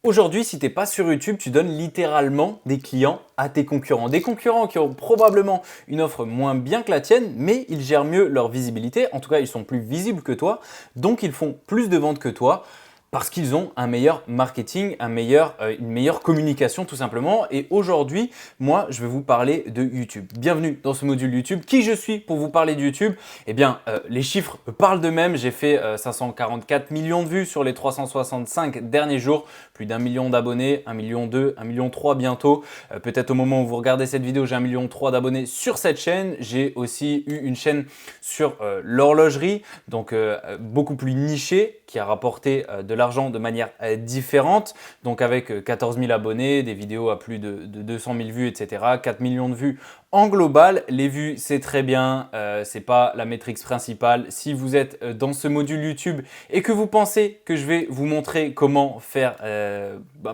Aujourd'hui, si tu n'es pas sur YouTube, tu donnes littéralement des clients à tes concurrents. Des concurrents qui ont probablement une offre moins bien que la tienne, mais ils gèrent mieux leur visibilité. En tout cas, ils sont plus visibles que toi, donc ils font plus de ventes que toi. Parce qu'ils ont un meilleur marketing, une meilleure communication tout simplement. Et aujourd'hui, moi, je vais vous parler de YouTube. Bienvenue dans ce module YouTube. Qui je suis pour vous parler de YouTube? Eh bien, les chiffres parlent d'eux-mêmes. J'ai fait 544 millions de vues sur les 365 derniers jours. Plus d'1 million d'abonnés, 1 million 2, 1 million 3 bientôt. Peut-être au moment où vous regardez cette vidéo, j'ai 1 million 3 d'abonnés sur cette chaîne. J'ai aussi eu une chaîne sur l'horlogerie, donc beaucoup plus nichée, qui a rapporté de l'argent de manière différente, donc avec 14 000 abonnés, des vidéos à plus de 200 000 vues, etc. 4 millions de vues en global. Les vues, c'est très bien, c'est pas la métrique principale. Si vous êtes dans ce module YouTube et que vous pensez que je vais vous montrer comment faire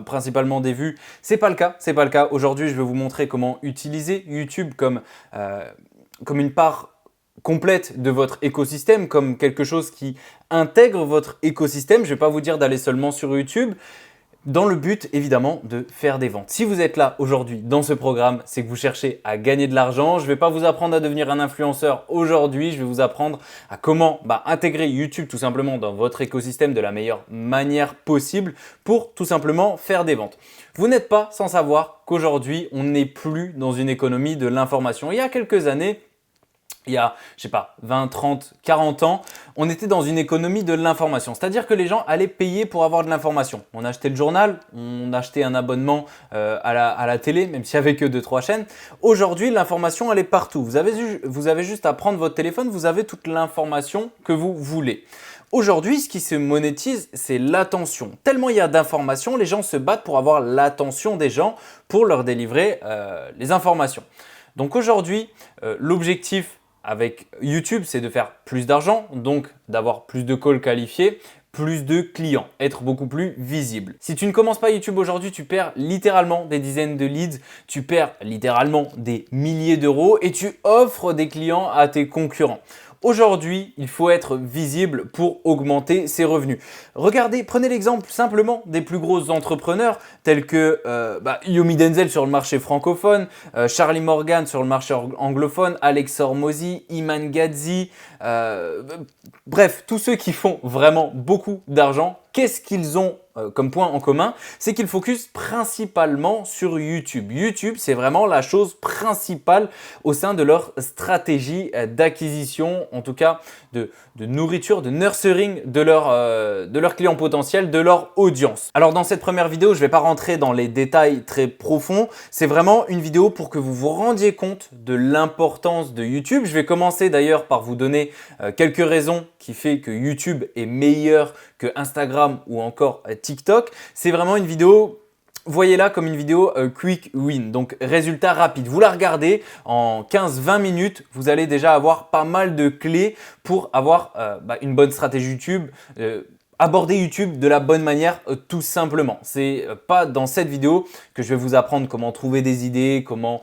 principalement des vues, c'est pas le cas, c'est pas le cas. Aujourd'hui, je vais vous montrer comment utiliser YouTube comme une part complète de votre écosystème, comme quelque chose qui intègre votre écosystème. Je ne vais pas vous dire d'aller seulement sur YouTube, dans le but évidemment de faire des ventes. Si vous êtes là aujourd'hui dans ce programme, c'est que vous cherchez à gagner de l'argent. Je ne vais pas vous apprendre à devenir un influenceur aujourd'hui, je vais vous apprendre à comment intégrer YouTube tout simplement dans votre écosystème de la meilleure manière possible pour tout simplement faire des ventes. Vous n'êtes pas sans savoir qu'aujourd'hui, on n'est plus dans une économie de l'information. Il y a quelques années, il y a, je sais pas, 20, 30, 40 ans, on était dans une économie de l'information. C'est-à-dire que les gens allaient payer pour avoir de l'information. On achetait le journal, on achetait un abonnement à la télé, même s'il n'y avait que 2-3 chaînes. Aujourd'hui, l'information, elle est partout. Vous avez juste à prendre votre téléphone, vous avez toute l'information que vous voulez. Aujourd'hui, ce qui se monétise, c'est l'attention. Tellement il y a d'informations, les gens se battent pour avoir l'attention des gens pour leur délivrer les informations. Donc aujourd'hui, l'objectif avec YouTube, c'est de faire plus d'argent, donc d'avoir plus de calls qualifiés, plus de clients, être beaucoup plus visible. Si tu ne commences pas YouTube aujourd'hui, tu perds littéralement des dizaines de leads, tu perds littéralement des milliers d'euros et tu offres des clients à tes concurrents. Aujourd'hui, il faut être visible pour augmenter ses revenus. Regardez, prenez l'exemple simplement des plus gros entrepreneurs tels que Yomi Denzel sur le marché francophone, Charlie Morgan sur le marché anglophone, Alex Hormozy, Iman Gadzhi, bref, tous ceux qui font vraiment beaucoup d'argent. Qu'est-ce qu'ils ont comme point en commun? C'est qu'ils focusent principalement sur YouTube. YouTube, c'est vraiment la chose principale au sein de leur stratégie d'acquisition, en tout cas de nourriture, de nurturing de leurs clients potentiels, de leur audience. Alors dans cette première vidéo, je ne vais pas rentrer dans les détails très profonds. C'est vraiment une vidéo pour que vous vous rendiez compte de l'importance de YouTube. Je vais commencer d'ailleurs par vous donner quelques raisons qui fait que YouTube est meilleur que Instagram ou encore TikTok. C'est vraiment une vidéo, voyez-la comme une vidéo quick win, donc résultat rapide. Vous la regardez en 15-20 minutes, vous allez déjà avoir pas mal de clés pour avoir une bonne stratégie YouTube, aborder YouTube de la bonne manière tout simplement. C'est pas dans cette vidéo que je vais vous apprendre comment trouver des idées, comment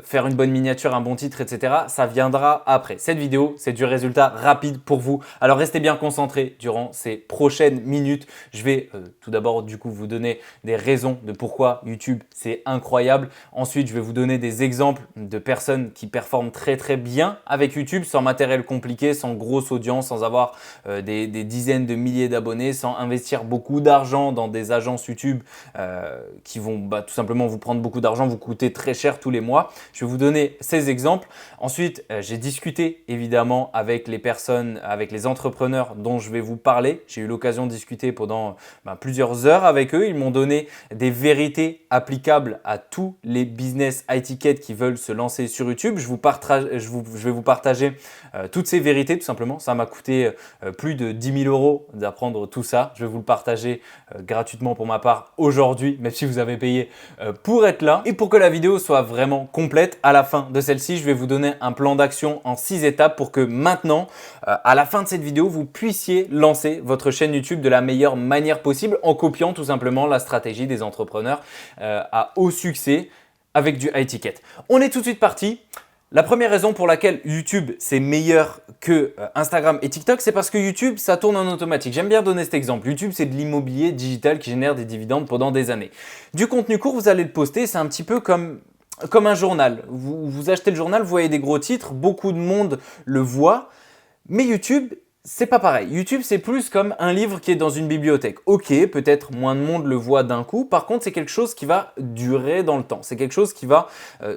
faire une bonne miniature, un bon titre, etc. Ça viendra après. Cette vidéo, c'est du résultat rapide pour vous. Alors restez bien concentrés durant ces prochaines minutes. Je vais tout d'abord du coup vous donner des raisons de pourquoi YouTube c'est incroyable. Ensuite, je vais vous donner des exemples de personnes qui performent très très bien avec YouTube sans matériel compliqué, sans grosse audience, sans avoir des dizaines de milliers d'abonnés, sans investir beaucoup d'argent dans des agences YouTube qui vont tout simplement vous prendre beaucoup d'argent, vous coûter très cher tous les mois. Je vais vous donner ces exemples. Ensuite, j'ai discuté évidemment avec les personnes, avec les entrepreneurs dont je vais vous parler. J'ai eu l'occasion de discuter pendant plusieurs heures avec eux. Ils m'ont donné des vérités applicables à tous les business high ticket qui veulent se lancer sur YouTube. Je vais vous partager toutes ces vérités tout simplement. Ça m'a coûté plus de 10 000 euros d'apprendre tout ça. Je vais vous le partager gratuitement pour ma part aujourd'hui, même si vous avez payé pour être là. Et pour que la vidéo soit vraiment complète, à la fin de celle-ci, je vais vous donner un plan d'action en 6 étapes pour que maintenant, à la fin de cette vidéo, vous puissiez lancer votre chaîne YouTube de la meilleure manière possible en copiant tout simplement la stratégie des entrepreneurs à haut succès avec du high ticket. On est tout de suite parti. La première raison pour laquelle YouTube c'est meilleur que Instagram et TikTok, c'est parce que YouTube ça tourne en automatique. J'aime bien donner cet exemple. YouTube c'est de l'immobilier digital qui génère des dividendes pendant des années. Du contenu court, vous allez le poster, c'est un petit peu comme un journal. Vous achetez le journal, vous voyez des gros titres, beaucoup de monde le voit, mais YouTube, c'est pas pareil. YouTube, c'est plus comme un livre qui est dans une bibliothèque. Ok, peut-être moins de monde le voit d'un coup. Par contre, c'est quelque chose qui va durer dans le temps. C'est quelque chose qui va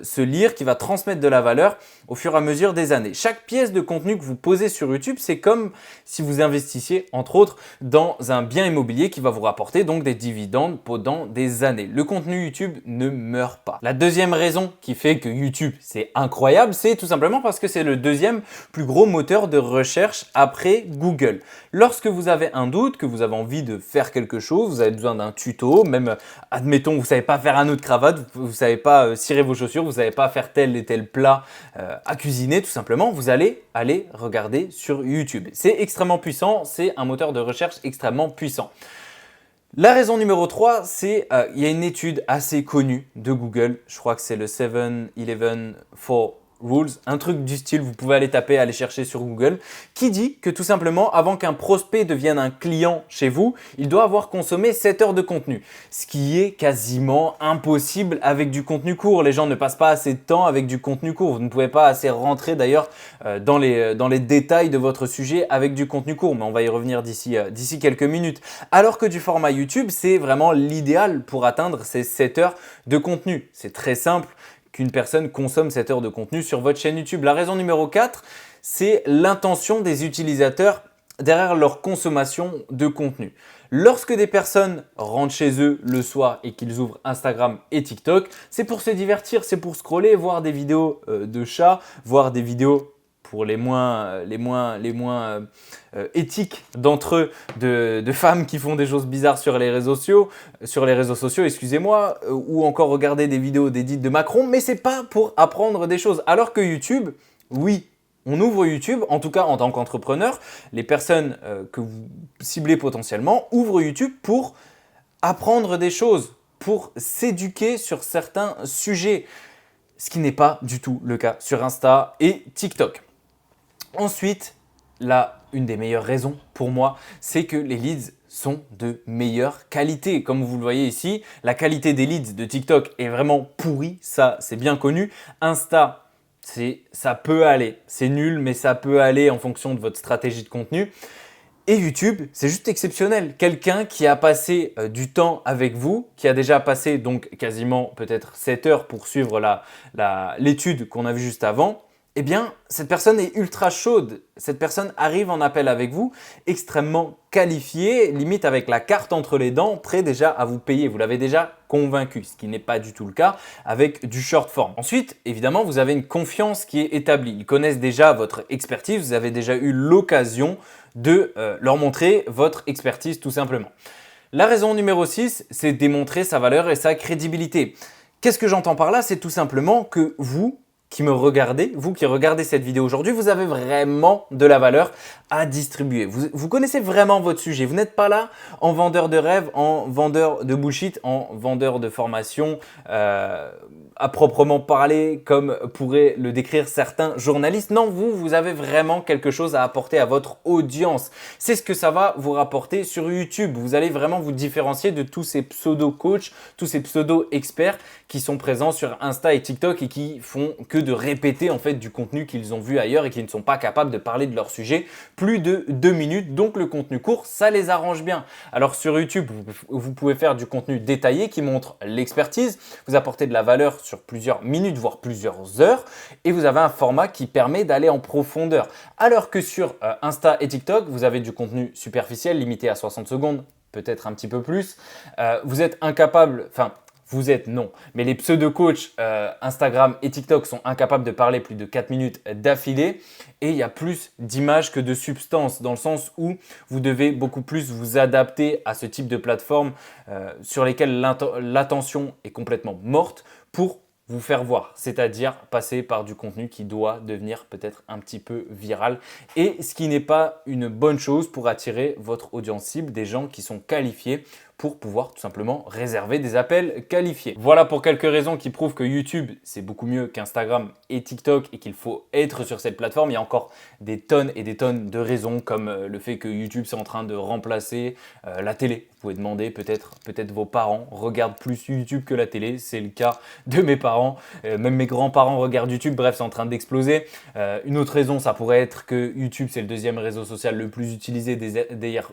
se lire, qui va transmettre de la valeur au fur et à mesure des années. Chaque pièce de contenu que vous posez sur YouTube, c'est comme si vous investissiez, entre autres, dans un bien immobilier qui va vous rapporter donc des dividendes pendant des années. Le contenu YouTube ne meurt pas. La deuxième raison qui fait que YouTube, c'est incroyable, c'est tout simplement parce que c'est le deuxième plus gros moteur de recherche après Google. Lorsque vous avez un doute, que vous avez envie de faire quelque chose, vous avez besoin d'un tuto, même admettons vous ne savez pas faire un nœud de cravate, vous ne savez pas cirer vos chaussures, vous ne savez pas faire tel et tel plat à cuisiner tout simplement, vous allez aller regarder sur YouTube. C'est extrêmement puissant, c'est un moteur de recherche extrêmement puissant. La raison numéro 3, c'est il y a une étude assez connue de Google, je crois que c'est le 7-11-4 Rules, un truc du style, vous pouvez aller taper, aller chercher sur Google, qui dit que tout simplement, avant qu'un prospect devienne un client chez vous, il doit avoir consommé 7 heures de contenu. Ce qui est quasiment impossible avec du contenu court. Les gens ne passent pas assez de temps avec du contenu court. Vous ne pouvez pas assez rentrer d'ailleurs dans les détails de votre sujet avec du contenu court, mais on va y revenir d'ici quelques minutes. Alors que du format YouTube, c'est vraiment l'idéal pour atteindre ces 7 heures de contenu. C'est très simple qu'une personne consomme 7 heures de contenu sur votre chaîne YouTube. La raison numéro 4, c'est l'intention des utilisateurs derrière leur consommation de contenu. Lorsque des personnes rentrent chez eux le soir et qu'ils ouvrent Instagram et TikTok, c'est pour se divertir, c'est pour scroller, voir des vidéos de chats, voir des vidéos pour les moins éthiques d'entre eux, de femmes qui font des choses bizarres sur les réseaux sociaux, excusez-moi, ou encore regarder des vidéos d'édits de Macron, mais c'est pas pour apprendre des choses. Alors que YouTube, oui, on ouvre YouTube, en tout cas en tant qu'entrepreneur, les personnes que vous ciblez potentiellement ouvrent YouTube pour apprendre des choses, pour s'éduquer sur certains sujets, ce qui n'est pas du tout le cas sur Insta et TikTok. Ensuite, une des meilleures raisons pour moi, c'est que les leads sont de meilleure qualité. Comme vous le voyez ici, la qualité des leads de TikTok est vraiment pourrie, ça c'est bien connu. Insta, ça peut aller, c'est nul mais ça peut aller en fonction de votre stratégie de contenu. Et YouTube, c'est juste exceptionnel. Quelqu'un qui a passé du temps avec vous, qui a déjà passé donc quasiment peut-être 7 heures pour suivre l'étude qu'on a vue juste avant, eh bien, cette personne est ultra chaude. Cette personne arrive en appel avec vous, extrêmement qualifiée, limite avec la carte entre les dents, prêt déjà à vous payer. Vous l'avez déjà convaincu, ce qui n'est pas du tout le cas avec du short form. Ensuite, évidemment, vous avez une confiance qui est établie. Ils connaissent déjà votre expertise, vous avez déjà eu l'occasion de leur montrer votre expertise tout simplement. La raison numéro 6, c'est démontrer sa valeur et sa crédibilité. Qu'est-ce que j'entends par là? C'est tout simplement que vous qui me regardez, vous qui regardez cette vidéo aujourd'hui, vous avez vraiment de la valeur à distribuer. Vous connaissez vraiment votre sujet. Vous n'êtes pas là en vendeur de rêve, en vendeur de bullshit, en vendeur de formation à proprement parler comme pourraient le décrire certains journalistes. Non, vous avez vraiment quelque chose à apporter à votre audience. C'est ce que ça va vous rapporter sur YouTube. Vous allez vraiment vous différencier de tous ces pseudo-coachs, tous ces pseudo-experts qui sont présents sur Insta et TikTok et qui font que de répéter en fait du contenu qu'ils ont vu ailleurs et qui ne sont pas capables de parler de leur sujet plus de 2 minutes. Donc le contenu court, ça les arrange bien. Alors sur YouTube, vous pouvez faire du contenu détaillé qui montre l'expertise, vous apportez de la valeur sur plusieurs minutes, voire plusieurs heures, et vous avez un format qui permet d'aller en profondeur. Alors que sur Insta et TikTok, vous avez du contenu superficiel, limité à 60 secondes, peut-être un petit peu plus. Vous êtes incapable, non, mais les pseudo-coachs Instagram et TikTok sont incapables de parler plus de 4 minutes d'affilée et il y a plus d'images que de substance dans le sens où vous devez beaucoup plus vous adapter à ce type de plateforme sur lesquelles l'attention est complètement morte pour vous faire voir, c'est-à-dire passer par du contenu qui doit devenir peut-être un petit peu viral et ce qui n'est pas une bonne chose pour attirer votre audience cible, des gens qui sont qualifiés pour pouvoir tout simplement réserver des appels qualifiés. Voilà pour quelques raisons qui prouvent que YouTube, c'est beaucoup mieux qu'Instagram et TikTok et qu'il faut être sur cette plateforme. Il y a encore des tonnes et des tonnes de raisons comme le fait que YouTube, c'est en train de remplacer la télé. Vous pouvez demander, peut-être vos parents regardent plus YouTube que la télé. C'est le cas de mes parents. Même mes grands-parents regardent YouTube. Bref, c'est en train d'exploser. Une autre raison, ça pourrait être que YouTube, c'est le deuxième réseau social le plus utilisé derrière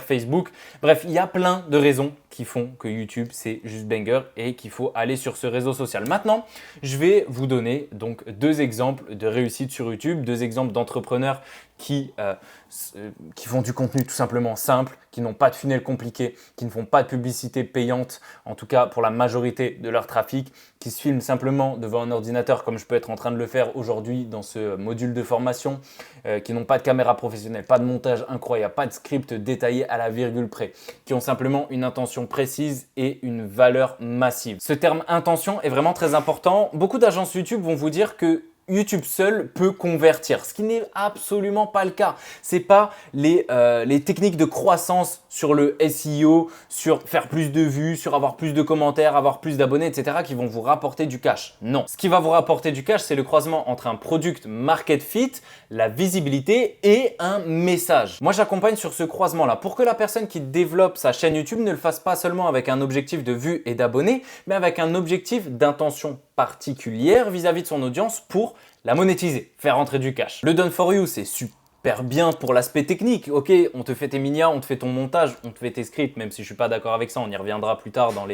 Facebook. Bref, il y a plein de raisons qui font que YouTube, c'est juste banger et qu'il faut aller sur ce réseau social. Maintenant, je vais vous donner donc 2 exemples de réussite sur YouTube, 2 exemples d'entrepreneurs qui font du contenu tout simplement simple, qui n'ont pas de funnel compliqué, qui ne font pas de publicité payante, en tout cas pour la majorité de leur trafic, qui se filment simplement devant un ordinateur comme je peux être en train de le faire aujourd'hui dans ce module de formation, qui n'ont pas de caméra professionnelle, pas de montage incroyable, pas de script détaillé à la virgule près, qui ont simplement une intention précise et une valeur massive. Ce terme intention est vraiment très important. Beaucoup d'agences YouTube vont vous dire que YouTube seul peut convertir, ce qui n'est absolument pas le cas. C'est pas les techniques de croissance sur le SEO, sur faire plus de vues, sur avoir plus de commentaires, avoir plus d'abonnés, etc. qui vont vous rapporter du cash. Non. Ce qui va vous rapporter du cash, c'est le croisement entre un product market fit, la visibilité et un message. Moi, j'accompagne sur ce croisement-là pour que la personne qui développe sa chaîne YouTube ne le fasse pas seulement avec un objectif de vues et d'abonnés, mais avec un objectif d'intention particulière vis-à-vis de son audience pour la monétiser, faire rentrer du cash. Le done for you, c'est super bien pour l'aspect technique. Ok, on te fait tes minias, on te fait ton montage, on te fait tes scripts, même si je suis pas d'accord avec ça, on y reviendra plus tard dans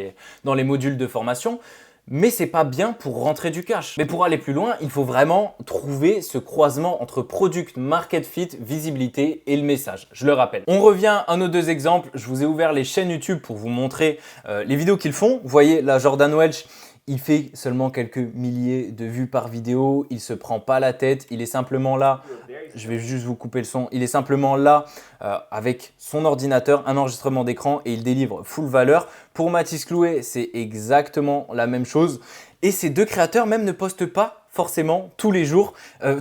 les modules de formation. Mais c'est pas bien pour rentrer du cash. Mais pour aller plus loin, il faut vraiment trouver ce croisement entre product, market fit, visibilité et le message. Je le rappelle. On revient à nos 2 exemples. Je vous ai ouvert les chaînes YouTube pour vous montrer les vidéos qu'ils font. Vous voyez, là, Jordan Welch, il fait seulement quelques milliers de vues par vidéo, il se prend pas la tête, il est simplement là, je vais juste vous couper le son, il est simplement là avec son ordinateur, un enregistrement d'écran et il délivre full valeur. Pour Mathis Clouet, c'est exactement la même chose et ces 2 créateurs même ne postent pas forcément tous les jours,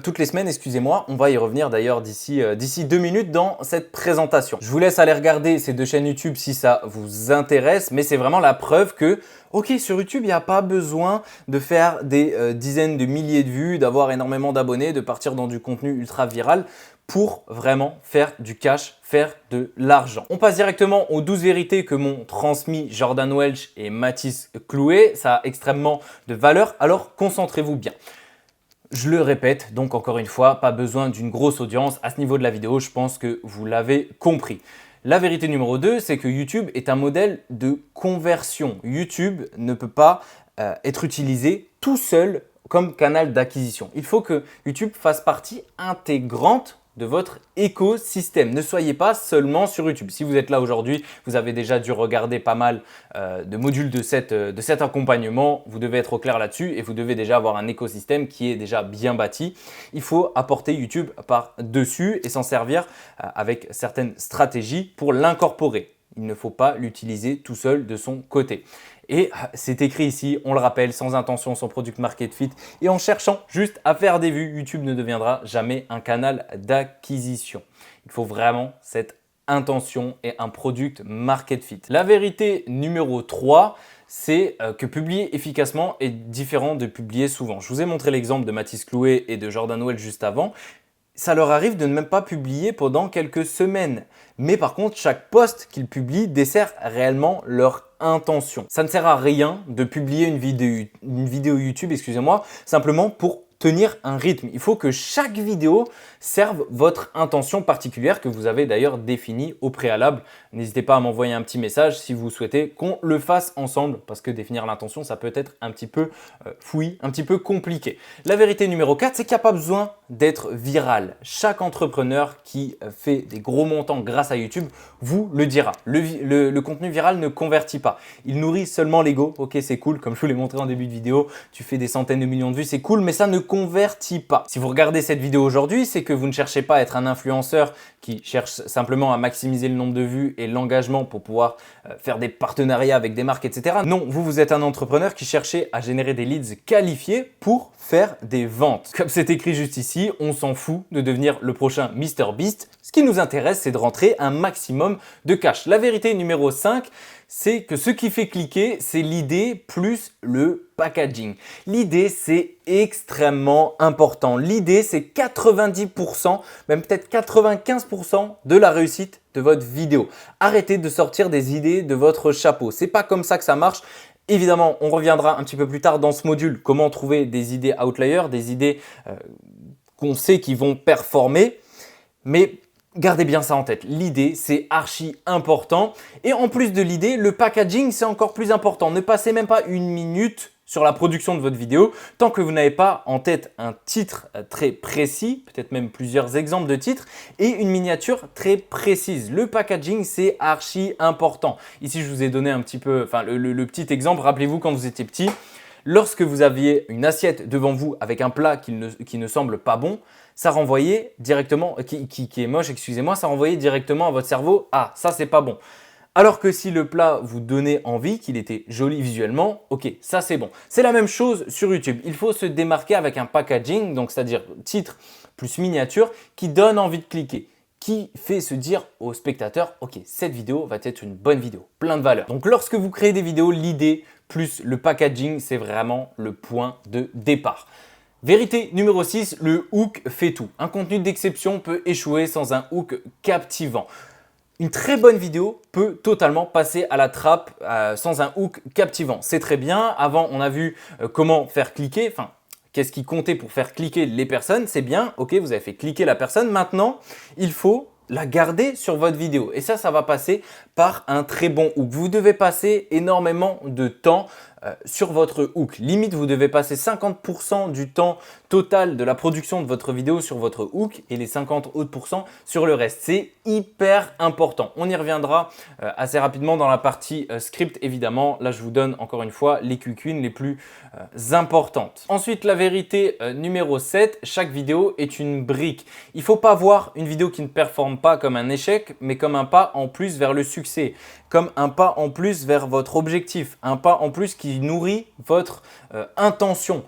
toutes les semaines, excusez-moi. On va y revenir d'ailleurs d'ici 2 minutes dans cette présentation. Je vous laisse aller regarder ces 2 chaînes YouTube si ça vous intéresse, mais c'est vraiment la preuve que, ok, sur YouTube, il n'y a pas besoin de faire des dizaines de milliers de vues, d'avoir énormément d'abonnés, de partir dans du contenu ultra viral pour vraiment faire du cash, faire de l'argent. On passe directement aux 12 vérités que m'ont transmis Jordan Welch et Mathis Clouet. Ça a extrêmement de valeur, alors concentrez-vous bien. Je le répète, donc encore une fois, pas besoin d'une grosse audience. À ce niveau de la vidéo, je pense que vous l'avez compris. La vérité numéro 2, c'est que YouTube est un modèle de conversion. YouTube ne peut pas être utilisé tout seul comme canal d'acquisition. Il faut que YouTube fasse partie intégrante de votre écosystème. Ne soyez pas seulement sur YouTube. Si vous êtes là aujourd'hui, vous avez déjà dû regarder pas mal de modules de cet accompagnement. Vous devez être au clair là-dessus et vous devez déjà avoir un écosystème qui est déjà bien bâti. Il faut apporter YouTube par-dessus et s'en servir avec certaines stratégies pour l'incorporer. Il ne faut pas l'utiliser tout seul de son côté. Et c'est écrit ici, on le rappelle, sans intention, sans product market fit et en cherchant juste à faire des vues, YouTube ne deviendra jamais un canal d'acquisition. Il faut vraiment cette intention et un product market fit. La vérité numéro 3, c'est que publier efficacement est différent de publier souvent. Je vous ai montré l'exemple de Mathis Clouet et de Jordan Welch juste avant. Ça leur arrive de ne même pas publier pendant quelques semaines. Mais par contre, chaque post qu'ils publient dessert réellement leur intention. Ça ne sert à rien de publier une vidéo YouTube, excusez-moi, simplement pour tenir un rythme. Il faut que chaque vidéo serve votre intention particulière que vous avez d'ailleurs définie au préalable. N'hésitez pas à m'envoyer un petit message si vous souhaitez qu'on le fasse ensemble parce que définir l'intention, ça peut être un petit peu fouillis, un petit peu compliqué. La vérité numéro 4, c'est qu'il n'y a pas besoin d'être viral. Chaque entrepreneur qui fait des gros montants grâce à YouTube vous le dira. Le contenu viral ne convertit pas. Il nourrit seulement l'ego. Ok, c'est cool, comme je vous l'ai montré en début de vidéo, tu fais des centaines de millions de vues, c'est cool, mais ça ne convertit pas. Si vous regardez cette vidéo aujourd'hui, c'est que vous ne cherchez pas à être un influenceur qui cherche simplement à maximiser le nombre de vues et l'engagement pour pouvoir faire des partenariats avec des marques, etc. Non, vous êtes un entrepreneur qui cherchez à générer des leads qualifiés pour faire des ventes. Comme c'est écrit juste ici, on s'en fout de devenir le prochain MrBeast. Ce qui nous intéresse, c'est de rentrer un maximum de cash. La vérité numéro 5, c'est que ce qui fait cliquer, c'est l'idée plus le packaging. L'idée, c'est extrêmement important. L'idée, c'est 90%, même peut-être 95% de la réussite de votre vidéo. Arrêtez de sortir des idées de votre chapeau. C'est pas comme ça que ça marche. Évidemment, on reviendra un petit peu plus tard dans ce module, comment trouver des idées outliers, des idées qu'on sait qui vont performer. Mais gardez bien ça en tête, l'idée c'est archi important et en plus de l'idée, le packaging c'est encore plus important. Ne passez même pas une minute sur la production de votre vidéo tant que vous n'avez pas en tête un titre très précis, peut-être même plusieurs exemples de titres et une miniature très précise. Le packaging c'est archi important. Ici je vous ai donné un petit peu, le petit exemple, rappelez-vous quand vous étiez petit, lorsque vous aviez une assiette devant vous avec un plat qui ne semble pas bon, ça renvoyait directement, qui est moche, excusez-moi, ça renvoyait directement à votre cerveau « Ah, ça c'est pas bon ». Alors que si le plat vous donnait envie, qu'il était joli visuellement, ok, ça c'est bon. C'est la même chose sur YouTube. Il faut se démarquer avec un packaging, donc c'est-à-dire titre plus miniature, qui donne envie de cliquer, qui fait se dire au spectateur « Ok, cette vidéo va être une bonne vidéo, plein de valeur ». Donc lorsque vous créez des vidéos, l'idée plus le packaging, c'est vraiment le point de départ. Vérité numéro 6, le hook fait tout. Un contenu d'exception peut échouer sans un hook captivant. Une très bonne vidéo peut totalement passer à la trappe sans un hook captivant. C'est très bien. Avant, on a vu comment faire cliquer, qu'est-ce qui comptait pour faire cliquer les personnes. C'est bien, ok, vous avez fait cliquer la personne. Maintenant, il faut la garder sur votre vidéo. Et ça va passer par un très bon hook. Vous devez passer énormément de temps sur votre hook. Limite, vous devez passer 50% du temps total de la production de votre vidéo sur votre hook et les 50 autres % sur le reste. C'est hyper important. On y reviendra assez rapidement dans la partie script, évidemment. Là, je vous donne encore une fois les quick wins les plus importantes. Ensuite, la vérité numéro 7, chaque vidéo est une brique. Il ne faut pas voir une vidéo qui ne performe pas comme un échec, mais comme un pas en plus vers le succès, comme un pas en plus vers votre objectif, un pas en plus qui nourrit votre intention.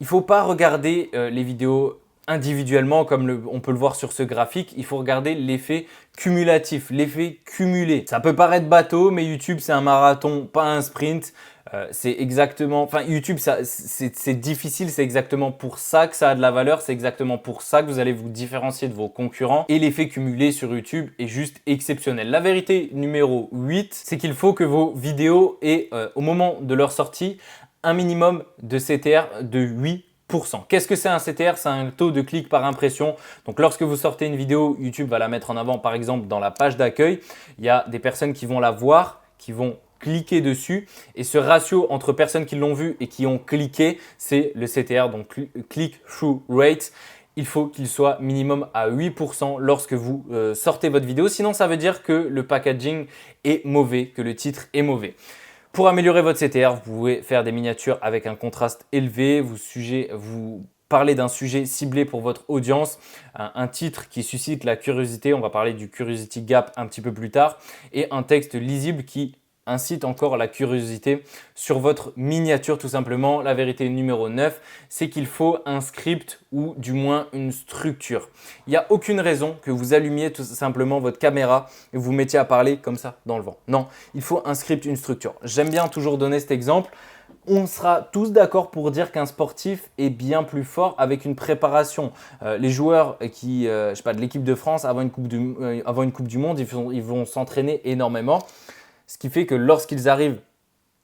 Il ne faut pas regarder les vidéos individuellement comme on peut le voir sur ce graphique. Il faut regarder l'effet cumulatif, l'effet cumulé. Ça peut paraître bateau, mais YouTube c'est un marathon, pas un sprint. C'est exactement, YouTube c'est difficile, c'est exactement pour ça que ça a de la valeur, c'est exactement pour ça que vous allez vous différencier de vos concurrents et l'effet cumulé sur YouTube est juste exceptionnel. La vérité numéro 8, c'est qu'il faut que vos vidéos aient au moment de leur sortie un minimum de CTR de 8%. Qu'est-ce que c'est un CTR? C'est un taux de clic par impression. Donc lorsque vous sortez une vidéo, YouTube va la mettre en avant par exemple dans la page d'accueil. Il y a des personnes qui vont la voir, qui vont cliquer dessus et ce ratio entre personnes qui l'ont vu et qui ont cliqué, c'est le CTR, donc click-through rate. Il faut qu'il soit minimum à 8% lorsque vous sortez votre vidéo. Sinon, ça veut dire que le packaging est mauvais, que le titre est mauvais. Pour améliorer votre CTR, vous pouvez faire des miniatures avec un contraste élevé. Vous parlez d'un sujet ciblé pour votre audience, un titre qui suscite la curiosité. On va parler du curiosity gap un petit peu plus tard. Et un texte lisible qui incite encore la curiosité sur votre miniature tout simplement. La vérité numéro 9, c'est qu'il faut un script ou du moins une structure. Il n'y a aucune raison que vous allumiez tout simplement votre caméra et vous mettiez à parler comme ça dans le vent. Non, il faut un script, une structure. J'aime bien toujours donner cet exemple. On sera tous d'accord pour dire qu'un sportif est bien plus fort avec une préparation. Les joueurs de l'équipe de France avant une coupe du monde, ils vont s'entraîner énormément. Ce qui fait que lorsqu'ils arrivent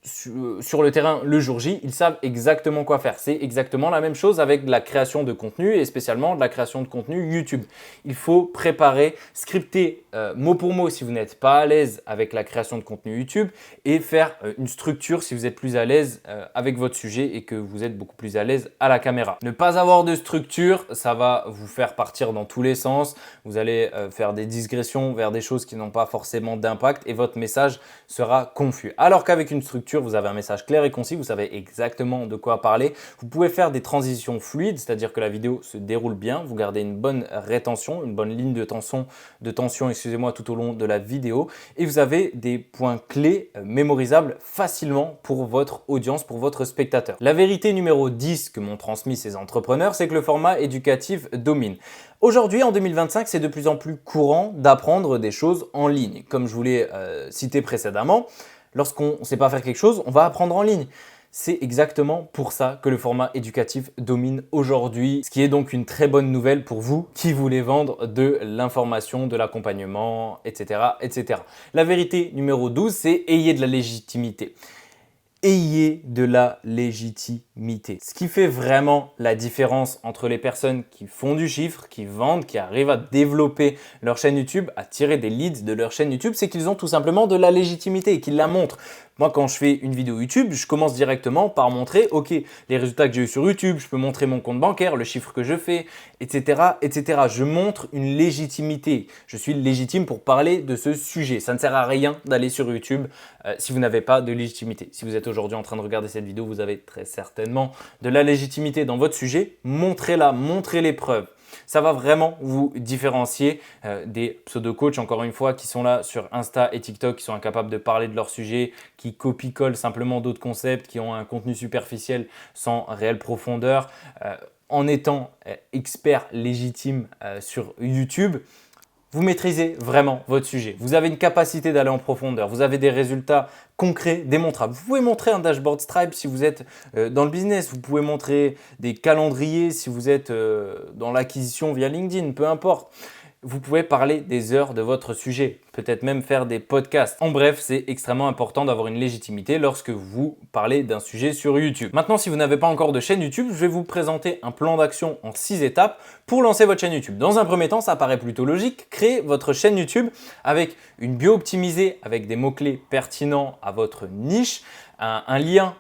sur le terrain le jour J, ils savent exactement quoi faire. C'est exactement la même chose avec de la création de contenu et spécialement de la création de contenu YouTube. Il faut préparer, scripter mot pour mot si vous n'êtes pas à l'aise avec la création de contenu YouTube et faire une structure si vous êtes plus à l'aise avec votre sujet et que vous êtes beaucoup plus à l'aise à la caméra. Ne pas avoir de structure, ça va vous faire partir dans tous les sens. Vous allez faire des digressions vers des choses qui n'ont pas forcément d'impact et votre message sera confus. Alors qu'avec une structure, structure, vous avez un message clair et concis, vous savez exactement de quoi parler. Vous pouvez faire des transitions fluides, c'est-à-dire que la vidéo se déroule bien, vous gardez une bonne rétention, une bonne ligne de tension, excusez-moi, tout au long de la vidéo et vous avez des points clés mémorisables facilement pour votre audience, pour votre spectateur. La vérité numéro 10 que m'ont transmis ces entrepreneurs, c'est que le format éducatif domine. Aujourd'hui, en 2025, c'est de plus en plus courant d'apprendre des choses en ligne. Comme je vous l'ai cité précédemment, lorsqu'on ne sait pas faire quelque chose, on va apprendre en ligne. C'est exactement pour ça que le format éducatif domine aujourd'hui, ce qui est donc une très bonne nouvelle pour vous qui voulez vendre de l'information, de l'accompagnement, etc., etc. La vérité numéro 12, c'est ayez de la légitimité. Ayez de la légitimité. Ce qui fait vraiment la différence entre les personnes qui font du chiffre, qui vendent, qui arrivent à développer leur chaîne YouTube, à tirer des leads de leur chaîne YouTube, c'est qu'ils ont tout simplement de la légitimité et qu'ils la montrent. Moi, quand je fais une vidéo YouTube, je commence directement par montrer, ok, les résultats que j'ai eu sur YouTube, je peux montrer mon compte bancaire, le chiffre que je fais, etc., etc. Je montre une légitimité. Je suis légitime pour parler de ce sujet. Ça ne sert à rien d'aller sur YouTube si vous n'avez pas de légitimité. Si vous êtes aujourd'hui en train de regarder cette vidéo, vous avez très certainement de la légitimité dans votre sujet. Montrez-la, montrez les preuves. Ça va vraiment vous différencier des pseudo-coachs, encore une fois, qui sont là sur Insta et TikTok, qui sont incapables de parler de leur sujet, qui copie-collent simplement d'autres concepts, qui ont un contenu superficiel sans réelle profondeur. En étant expert légitime sur YouTube, vous maîtrisez vraiment votre sujet. Vous avez une capacité d'aller en profondeur. Vous avez des résultats concrets, démontrables. Vous pouvez montrer un dashboard Stripe si vous êtes dans le business. Vous pouvez montrer des calendriers si vous êtes dans l'acquisition via LinkedIn, peu importe. Vous pouvez parler des heures de votre sujet, peut-être même faire des podcasts. En bref, c'est extrêmement important d'avoir une légitimité lorsque vous parlez d'un sujet sur YouTube. Maintenant, si vous n'avez pas encore de chaîne YouTube, je vais vous présenter un plan d'action en 6 étapes pour lancer votre chaîne YouTube. Dans un premier temps, ça paraît plutôt logique. Créez votre chaîne YouTube avec une bio optimisée, avec des mots-clés pertinents à votre niche, un lien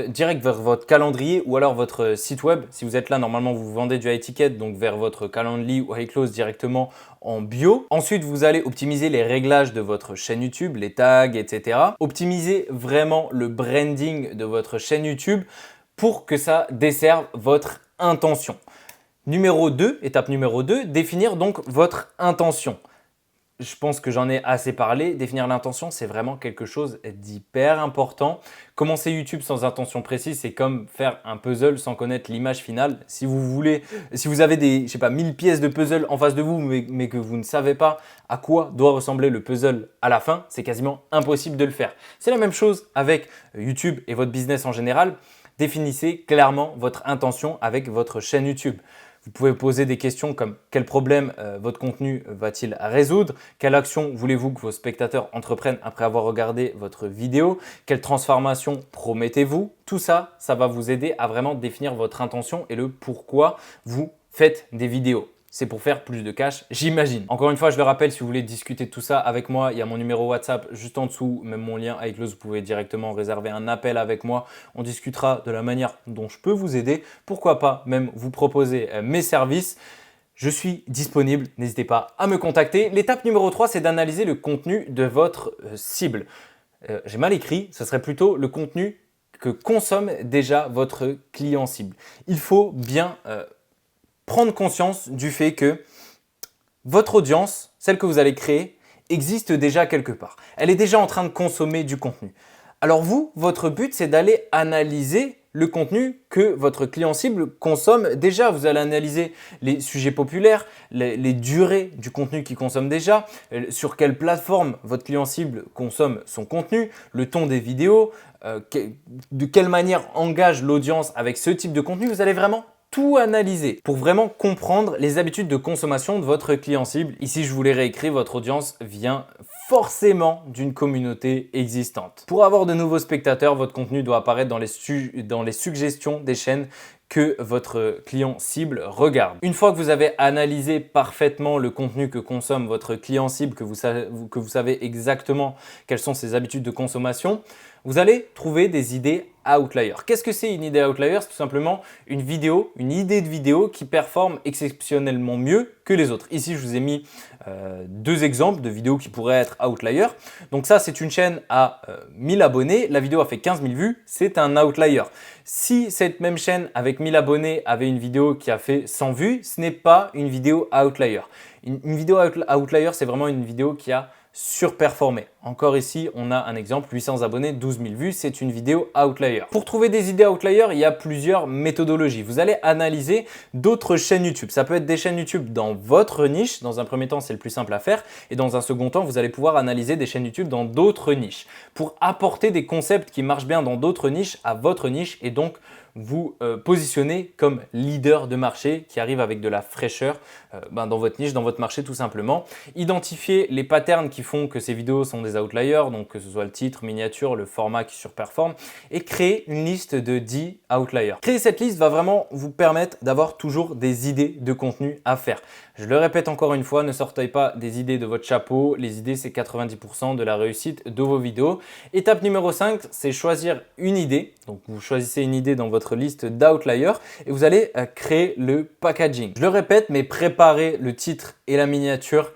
direct vers votre calendrier ou alors votre site web. Si vous êtes là, normalement, vous vendez du high ticket, donc vers votre Calendly ou iClose directement en bio. Ensuite, vous allez optimiser les réglages de votre chaîne YouTube, les tags, etc. Optimisez vraiment le branding de votre chaîne YouTube pour que ça desserve votre intention. Étape numéro 2, définir donc votre intention. Je pense que j'en ai assez parlé. Définir l'intention, c'est vraiment quelque chose d'hyper important. Commencer YouTube sans intention précise, c'est comme faire un puzzle sans connaître l'image finale. Si vous avez des, 1000 pièces de puzzle en face de vous, mais que vous ne savez pas à quoi doit ressembler le puzzle à la fin, c'est quasiment impossible de le faire. C'est la même chose avec YouTube et votre business en général. Définissez clairement votre intention avec votre chaîne YouTube. Vous pouvez poser des questions comme quel problème votre contenu va-t-il résoudre? Quelle action voulez-vous que vos spectateurs entreprennent après avoir regardé votre vidéo? Quelle transformation promettez-vous? Tout ça, ça va vous aider à vraiment définir votre intention et le pourquoi vous faites des vidéos. C'est pour faire plus de cash, j'imagine. Encore une fois, je le rappelle, si vous voulez discuter de tout ça avec moi, il y a mon numéro WhatsApp juste en dessous, même mon lien iClose, vous pouvez directement réserver un appel avec moi. On discutera de la manière dont je peux vous aider. Pourquoi pas même vous proposer mes services. Je suis disponible, n'hésitez pas à me contacter. L'étape numéro 3, c'est d'analyser le contenu de votre cible. J'ai mal écrit, ce serait plutôt le contenu que consomme déjà votre client cible. Il faut bien prendre conscience du fait que votre audience, celle que vous allez créer, existe déjà quelque part. Elle est déjà en train de consommer du contenu. Alors vous, votre but, c'est d'aller analyser le contenu que votre client cible consomme déjà. Vous allez analyser les sujets populaires, les durées du contenu qu'il consomme déjà, sur quelle plateforme votre client cible consomme son contenu, le ton des vidéos, de quelle manière engage l'audience avec ce type de contenu. Vous allez vraiment tout analyser pour vraiment comprendre les habitudes de consommation de votre client cible. Ici, je vous l'ai réécrit, votre audience vient forcément d'une communauté existante. Pour avoir de nouveaux spectateurs, votre contenu doit apparaître dans les suggestions des chaînes que votre client cible regarde. Une fois que vous avez analysé parfaitement le contenu que consomme votre client cible, que vous savez exactement quelles sont ses habitudes de consommation, Vous allez trouver des idées outliers. Qu'est-ce que c'est une idée outlier? C'est tout simplement une idée de vidéo qui performe exceptionnellement mieux que les autres. Ici, je vous ai mis deux exemples de vidéos qui pourraient être outliers. Donc ça, c'est une chaîne à 1000 abonnés. La vidéo a fait 15 000 vues. C'est un outlier. Si cette même chaîne avec 1000 abonnés avait une vidéo qui a fait 100 vues, ce n'est pas une vidéo outlier. Une vidéo outlier, c'est vraiment une vidéo qui a surperformé. Encore ici, on a un exemple, 800 abonnés, 12 000 vues, c'est une vidéo outlier. Pour trouver des idées outliers, il y a plusieurs méthodologies. Vous allez analyser d'autres chaînes YouTube. Ça peut être des chaînes YouTube dans votre niche. Dans un premier temps, c'est le plus simple à faire. Et dans un second temps, vous allez pouvoir analyser des chaînes YouTube dans d'autres niches pour apporter des concepts qui marchent bien dans d'autres niches à votre niche et donc vous positionner comme leader de marché qui arrive avec de la fraîcheur dans votre niche, dans votre marché tout simplement. Identifier les patterns qui font que ces vidéos sont des outliers, donc que ce soit le titre, miniature, le format qui surperforme et créer une liste de 10 outliers. Créer cette liste va vraiment vous permettre d'avoir toujours des idées de contenu à faire. Je le répète encore une fois, ne sortez pas des idées de votre chapeau. Les idées, c'est 90% de la réussite de vos vidéos. Étape numéro 5, c'est choisir une idée. Donc, vous choisissez une idée dans votre liste d'outliers et vous allez créer le packaging. Je le répète, mais préparez le titre et la miniature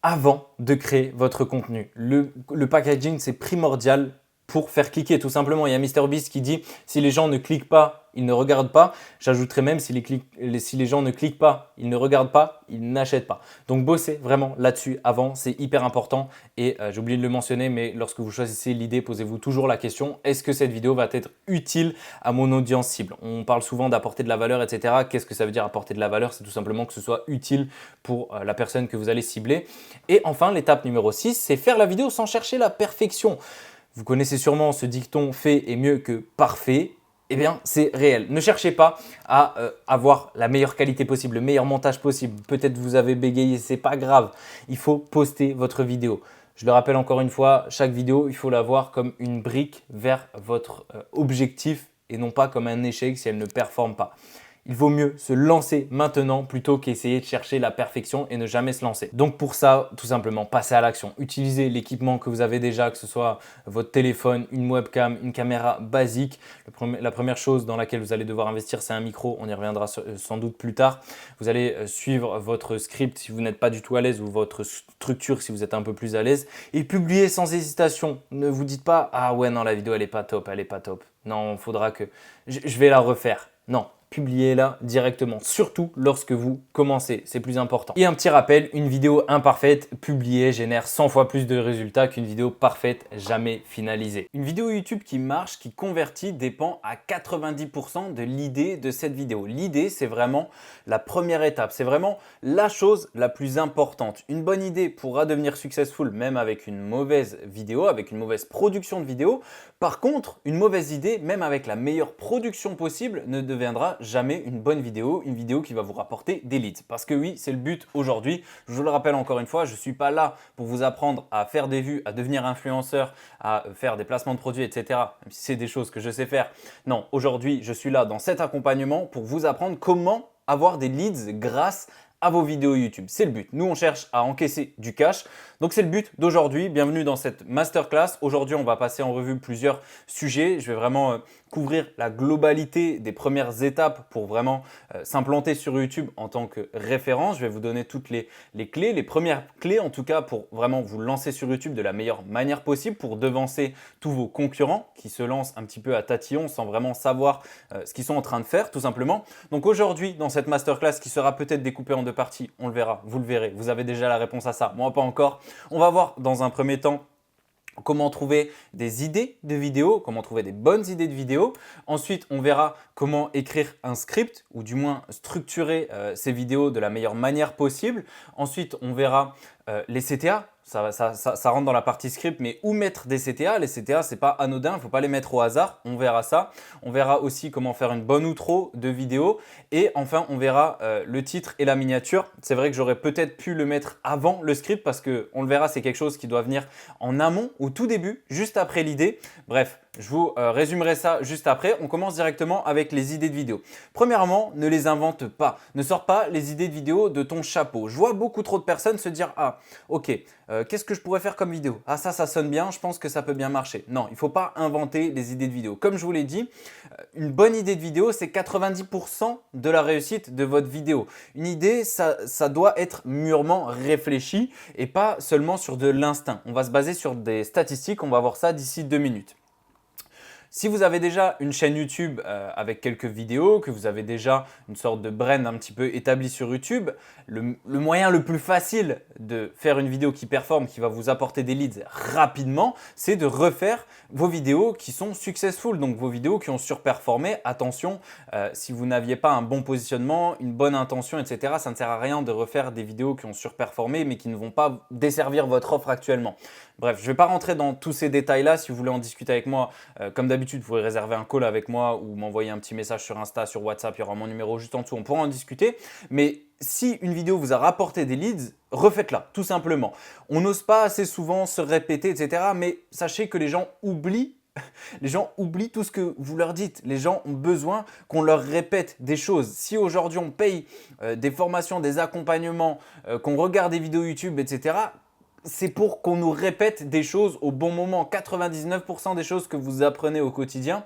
avant de créer votre contenu. Le packaging, c'est primordial pour faire cliquer. Tout simplement, il y a MrBeast qui dit « Si les gens ne cliquent pas, ils ne regardent pas ». J'ajouterais même si les gens ne cliquent pas, ils ne regardent pas, ils n'achètent pas. Donc, bossez vraiment là-dessus avant, c'est hyper important. Et j'ai oublié de le mentionner, mais lorsque vous choisissez l'idée, posez-vous toujours la question « Est-ce que cette vidéo va être utile à mon audience cible ?» On parle souvent d'apporter de la valeur, etc. Qu'est-ce que ça veut dire apporter de la valeur? C'est tout simplement que ce soit utile pour la personne que vous allez cibler. Et enfin, l'étape numéro 6, c'est faire la vidéo sans chercher la perfection. Vous connaissez sûrement ce dicton « fait est mieux que parfait ». Eh bien, c'est réel. Ne cherchez pas à avoir la meilleure qualité possible, le meilleur montage possible. Peut-être vous avez bégayé, c'est pas grave. Il faut poster votre vidéo. Je le rappelle encore une fois, chaque vidéo, il faut la voir comme une brique vers votre objectif et non pas comme un échec si elle ne performe pas. Il vaut mieux se lancer maintenant plutôt qu'essayer de chercher la perfection et ne jamais se lancer. Donc pour ça, tout simplement, passez à l'action. Utilisez l'équipement que vous avez déjà, que ce soit votre téléphone, une webcam, une caméra basique. La première chose dans laquelle vous allez devoir investir, c'est un micro. On y reviendra sans doute plus tard. Vous allez suivre votre script si vous n'êtes pas du tout à l'aise ou votre structure si vous êtes un peu plus à l'aise. Et publiez sans hésitation. Ne vous dites pas « Ah ouais, non, la vidéo, elle n'est pas top, elle n'est pas top. Non, il faudra que… je vais la refaire. » Non. Publiez-la directement, surtout lorsque vous commencez, c'est plus important. Et un petit rappel, une vidéo imparfaite publiée génère 100 fois plus de résultats qu'une vidéo parfaite jamais finalisée. Une vidéo YouTube qui marche, qui convertit, dépend à 90% de l'idée de cette vidéo. L'idée, c'est vraiment la première étape, c'est vraiment la chose la plus importante. Une bonne idée pourra devenir successful même avec une mauvaise vidéo, avec une mauvaise production de vidéo. Par contre, une mauvaise idée, même avec la meilleure production possible, ne deviendra jamais une bonne vidéo, une vidéo qui va vous rapporter des leads. Parce que oui, c'est le but aujourd'hui. Je vous le rappelle encore une fois, je ne suis pas là pour vous apprendre à faire des vues, à devenir influenceur, à faire des placements de produits, etc. Même si c'est des choses que je sais faire. Non, aujourd'hui, je suis là dans cet accompagnement pour vous apprendre comment avoir des leads grâce à vos vidéos YouTube. C'est le but. Nous, on cherche à encaisser du cash. Donc, c'est le but d'aujourd'hui. Bienvenue dans cette masterclass. Aujourd'hui, on va passer en revue plusieurs sujets. Je vais vraiment couvrir la globalité des premières étapes pour vraiment s'implanter sur YouTube en tant que référence. Je vais vous donner toutes les clés, les premières clés en tout cas pour vraiment vous lancer sur YouTube de la meilleure manière possible pour devancer tous vos concurrents qui se lancent un petit peu à tatillon sans vraiment savoir ce qu'ils sont en train de faire tout simplement. Donc aujourd'hui, dans cette masterclass qui sera peut-être découpée en deux parties, on le verra, vous le verrez, vous avez déjà la réponse à ça, moi pas encore. On va voir dans un premier temps comment trouver des idées de vidéos, comment trouver des bonnes idées de vidéos. Ensuite, on verra comment écrire un script ou du moins structurer ces vidéos de la meilleure manière possible. Ensuite, on verra les CTA. Ça rentre dans la partie script, mais où mettre des CTA? Les CTA, ce n'est pas anodin, il ne faut pas les mettre au hasard. On verra ça. On verra aussi comment faire une bonne outro de vidéo. Et enfin, on verra le titre et la miniature. C'est vrai que j'aurais peut-être pu le mettre avant le script parce qu'on le verra, c'est quelque chose qui doit venir en amont, au tout début, juste après l'idée. Bref, Je vous résumerai ça juste après. On commence directement avec les idées de vidéo. Premièrement, ne les invente pas. Ne sors pas les idées de vidéo de ton chapeau. Je vois beaucoup trop de personnes se dire « Ah, ok, qu'est-ce que je pourrais faire comme vidéo? Ah ça sonne bien, je pense que ça peut bien marcher. » Non, il ne faut pas inventer les idées de vidéo. Comme je vous l'ai dit, une bonne idée de vidéo, c'est 90% de la réussite de votre vidéo. Une idée, ça doit être mûrement réfléchi et pas seulement sur de l'instinct. On va se baser sur des statistiques, on va voir ça d'ici 2 minutes. Si vous avez déjà une chaîne YouTube avec quelques vidéos, que vous avez déjà une sorte de brand un petit peu établi sur YouTube, le moyen le plus facile de faire une vidéo qui performe, qui va vous apporter des leads rapidement, c'est de refaire vos vidéos qui sont successful, donc vos vidéos qui ont surperformé. Attention, si vous n'aviez pas un bon positionnement, une bonne intention, etc., ça ne sert à rien de refaire des vidéos qui ont surperformé mais qui ne vont pas desservir votre offre actuellement. Bref, je ne vais pas rentrer dans tous ces détails-là. Si vous voulez en discuter avec moi, comme d'habitude, vous pouvez réserver un call avec moi ou m'envoyer un petit message sur Insta, sur WhatsApp. Il y aura mon numéro juste en dessous. On pourra en discuter. Mais si une vidéo vous a rapporté des leads, refaites-la, tout simplement. On n'ose pas assez souvent se répéter, etc. Mais sachez que les gens oublient. Les gens oublient tout ce que vous leur dites. Les gens ont besoin qu'on leur répète des choses. Si aujourd'hui on paye des formations, des accompagnements, qu'on regarde des vidéos YouTube, etc., c'est pour qu'on nous répète des choses au bon moment. 99% des choses que vous apprenez au quotidien,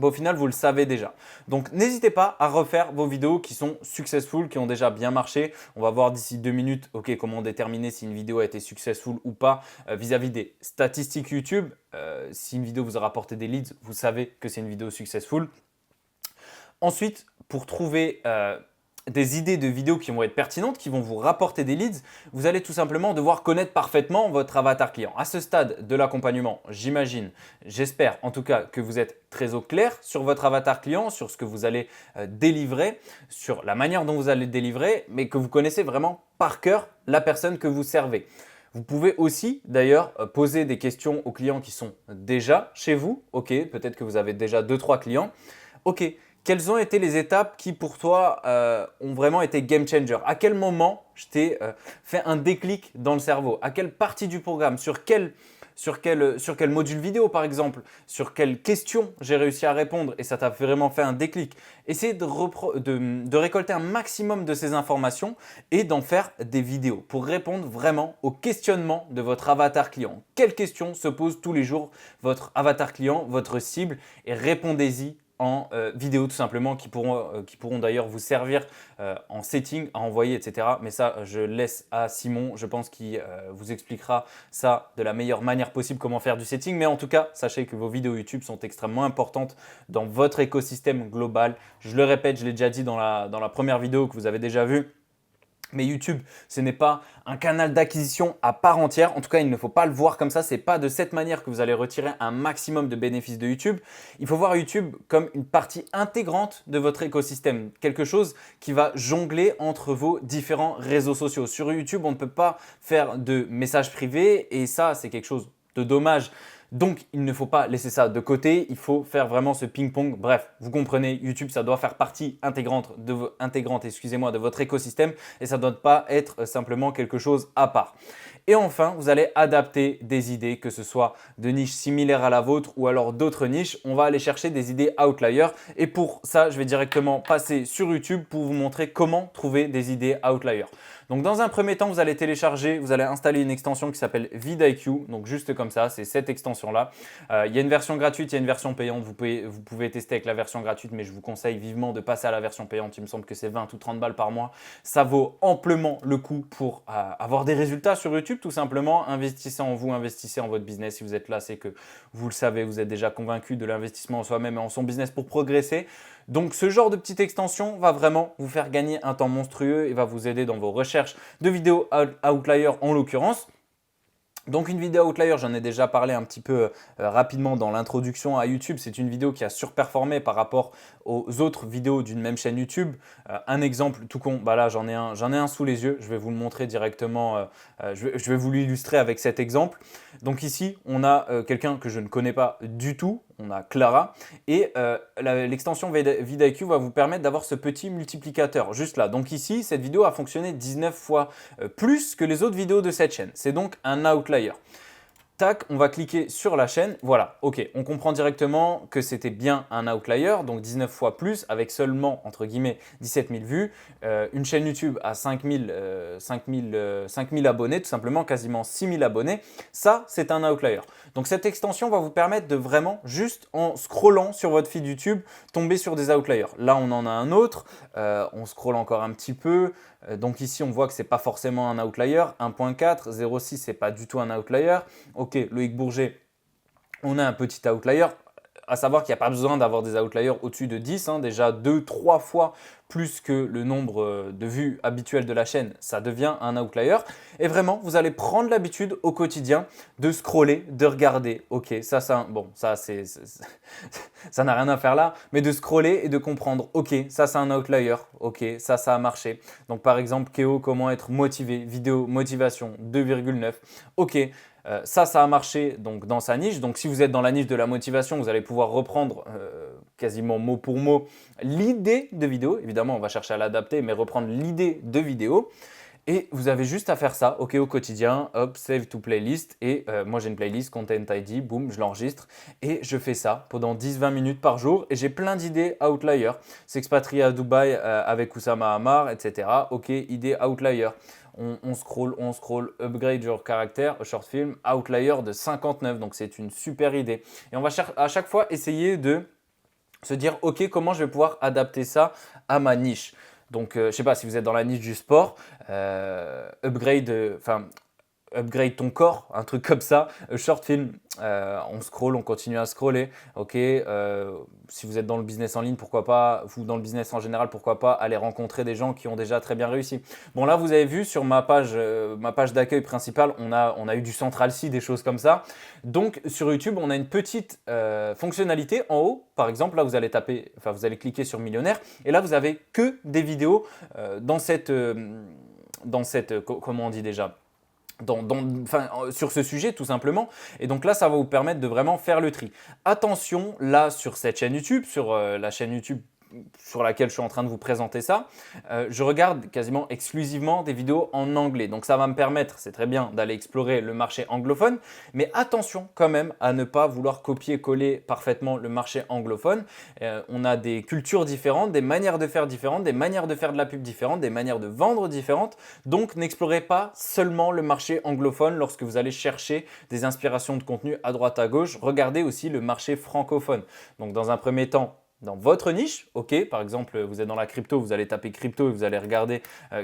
au final, vous le savez déjà. Donc, n'hésitez pas à refaire vos vidéos qui sont successful, qui ont déjà bien marché. On va voir d'ici 2 minutes comment déterminer si une vidéo a été successful ou pas vis-à-vis des statistiques YouTube. Si une vidéo vous a rapporté des leads, vous savez que c'est une vidéo successful. Ensuite, pour trouver des idées de vidéos qui vont être pertinentes, qui vont vous rapporter des leads, vous allez tout simplement devoir connaître parfaitement votre avatar client. À ce stade de l'accompagnement, j'espère en tout cas que vous êtes très au clair sur votre avatar client, sur ce que vous allez délivrer, sur la manière dont vous allez délivrer, mais que vous connaissez vraiment par cœur la personne que vous servez. Vous pouvez aussi d'ailleurs poser des questions aux clients qui sont déjà chez vous. Ok, peut-être que vous avez déjà 2-3 clients. Ok. Quelles ont été les étapes qui pour toi ont vraiment été game changer? À quel moment je t'ai fait un déclic dans le cerveau? À quelle partie du programme? Sur quel module vidéo par exemple? Sur quelle question j'ai réussi à répondre et ça t'a vraiment fait un déclic? Essayez de récolter un maximum de ces informations et d'en faire des vidéos pour répondre vraiment aux questionnements de votre avatar client. Quelles questions se pose tous les jours votre avatar client, votre cible, et répondez-y en vidéo tout simplement qui pourront d'ailleurs vous servir en setting à envoyer, etc. Mais ça, je laisse à Simon, je pense qu'il vous expliquera ça de la meilleure manière possible, comment faire du setting. Mais en tout cas, sachez que vos vidéos YouTube sont extrêmement importantes dans votre écosystème global. Je le répète, je l'ai déjà dit dans la première vidéo que vous avez déjà vue. Mais YouTube, ce n'est pas un canal d'acquisition à part entière. En tout cas, il ne faut pas le voir comme ça. Ce n'est pas de cette manière que vous allez retirer un maximum de bénéfices de YouTube. Il faut voir YouTube comme une partie intégrante de votre écosystème. Quelque chose qui va jongler entre vos différents réseaux sociaux. Sur YouTube, on ne peut pas faire de messages privés et ça, c'est quelque chose de dommage. Donc, il ne faut pas laisser ça de côté, il faut faire vraiment ce ping-pong. Bref, vous comprenez, YouTube, ça doit faire partie intégrante de votre écosystème et ça ne doit pas être simplement quelque chose à part. Et enfin, vous allez adapter des idées, que ce soit de niches similaires à la vôtre ou alors d'autres niches. On va aller chercher des idées outliers. Et pour ça, je vais directement passer sur YouTube pour vous montrer comment trouver des idées outliers. Donc, dans un premier temps, vous allez installer une extension qui s'appelle vidIQ. Donc, juste comme ça, c'est cette extension-là. Il y a une version gratuite, il y a une version payante. Vous pouvez tester avec la version gratuite, mais je vous conseille vivement de passer à la version payante. Il me semble que c'est 20 ou 30 balles par mois. Ça vaut amplement le coup pour avoir des résultats sur YouTube, tout simplement. Investissez en vous, investissez en votre business. Si vous êtes là, c'est que vous le savez, vous êtes déjà convaincu de l'investissement en soi-même et en son business pour progresser. Donc, ce genre de petite extension va vraiment vous faire gagner un temps monstrueux et va vous aider dans vos recherches de vidéos outliers en l'occurrence. Donc une vidéo outlier, j'en ai déjà parlé un petit peu rapidement dans l'introduction à YouTube. C'est une vidéo qui a surperformé par rapport aux autres vidéos d'une même chaîne YouTube. Un exemple tout con, là j'en ai un sous les yeux. Je vais vous le montrer directement, je vais vous l'illustrer avec cet exemple. Donc ici, on a quelqu'un que je ne connais pas du tout. On a Clara et l'extension vidIQ va vous permettre d'avoir ce petit multiplicateur juste là. Donc ici, cette vidéo a fonctionné 19 fois plus que les autres vidéos de cette chaîne. C'est donc un outlier. Tac, on va cliquer sur la chaîne. Voilà, ok, on comprend directement que c'était bien un outlier, donc 19 fois plus avec seulement, entre guillemets, 17 000 vues. Une chaîne YouTube à 5 000 abonnés, tout simplement, quasiment 6 000 abonnés. Ça, c'est un outlier. Donc cette extension va vous permettre de vraiment, juste en scrollant sur votre feed YouTube, tomber sur des outliers. Là, on en a un autre. On scrolle encore un petit peu. Donc ici, on voit que ce n'est pas forcément un outlier. 1.4, 0.6, ce n'est pas du tout un outlier. Ok, Loïc Bourget, on a un petit outlier. À savoir qu'il n'y a pas besoin d'avoir des outliers au-dessus de 10. Déjà 2-3 fois plus que le nombre de vues habituelles de la chaîne, ça devient un outlier. Et vraiment, vous allez prendre l'habitude au quotidien de scroller, de regarder. Ok, bon, ça n'a rien à faire là, mais de scroller et de comprendre. Ok, ça c'est un outlier. Ok, ça a marché. Donc par exemple, Kéo, comment être motivé, vidéo motivation 2,9. Ok. Ça a marché donc, dans sa niche. Donc, si vous êtes dans la niche de la motivation, vous allez pouvoir reprendre quasiment mot pour mot l'idée de vidéo. Évidemment, on va chercher à l'adapter, mais reprendre l'idée de vidéo. Et vous avez juste à faire ça, ok, au quotidien, hop, save to playlist. Et moi, j'ai une playlist Content ID, boum, je l'enregistre. Et je fais ça pendant 10-20 minutes par jour. Et j'ai plein d'idées outliers. S'expatrier à Dubaï avec Oussama Hamar, etc. Ok, idée outlier. On scroll, upgrade your character, short film, outlier de 59. Donc, c'est une super idée. Et on va à chaque fois essayer de se dire, ok, comment je vais pouvoir adapter ça à ma niche. Donc, je ne sais pas si vous êtes dans la niche du sport, upgrade ton corps, un truc comme ça. Short film, on scroll, on continue à scroller. Ok, si vous êtes dans le business en ligne, pourquoi pas, vous dans le business en général, pourquoi pas aller rencontrer des gens qui ont déjà très bien réussi. Bon là, vous avez vu sur ma page d'accueil principale, on a eu du Central C, des choses comme ça. Donc sur YouTube, on a une petite fonctionnalité en haut. Par exemple, là, vous allez cliquer sur millionnaire et là, vous avez que des vidéos dans cette comment on dit déjà, sur ce sujet tout simplement. Et donc là, ça va vous permettre de vraiment faire le tri. Attention, là, sur cette chaîne YouTube, sur la chaîne YouTube sur laquelle je suis en train de vous présenter ça, je regarde quasiment exclusivement des vidéos en anglais. Donc ça va me permettre, c'est très bien, d'aller explorer le marché anglophone, mais attention quand même à ne pas vouloir copier-coller parfaitement le marché anglophone. On a des cultures différentes, des manières de faire différentes, des manières de faire de la pub différentes, des manières de vendre différentes. Donc n'explorez pas seulement le marché anglophone lorsque vous allez chercher des inspirations de contenu à droite à gauche. Regardez aussi le marché francophone. Donc dans un premier temps, dans votre niche, ok, par exemple, vous êtes dans la crypto, vous allez taper crypto et vous allez regarder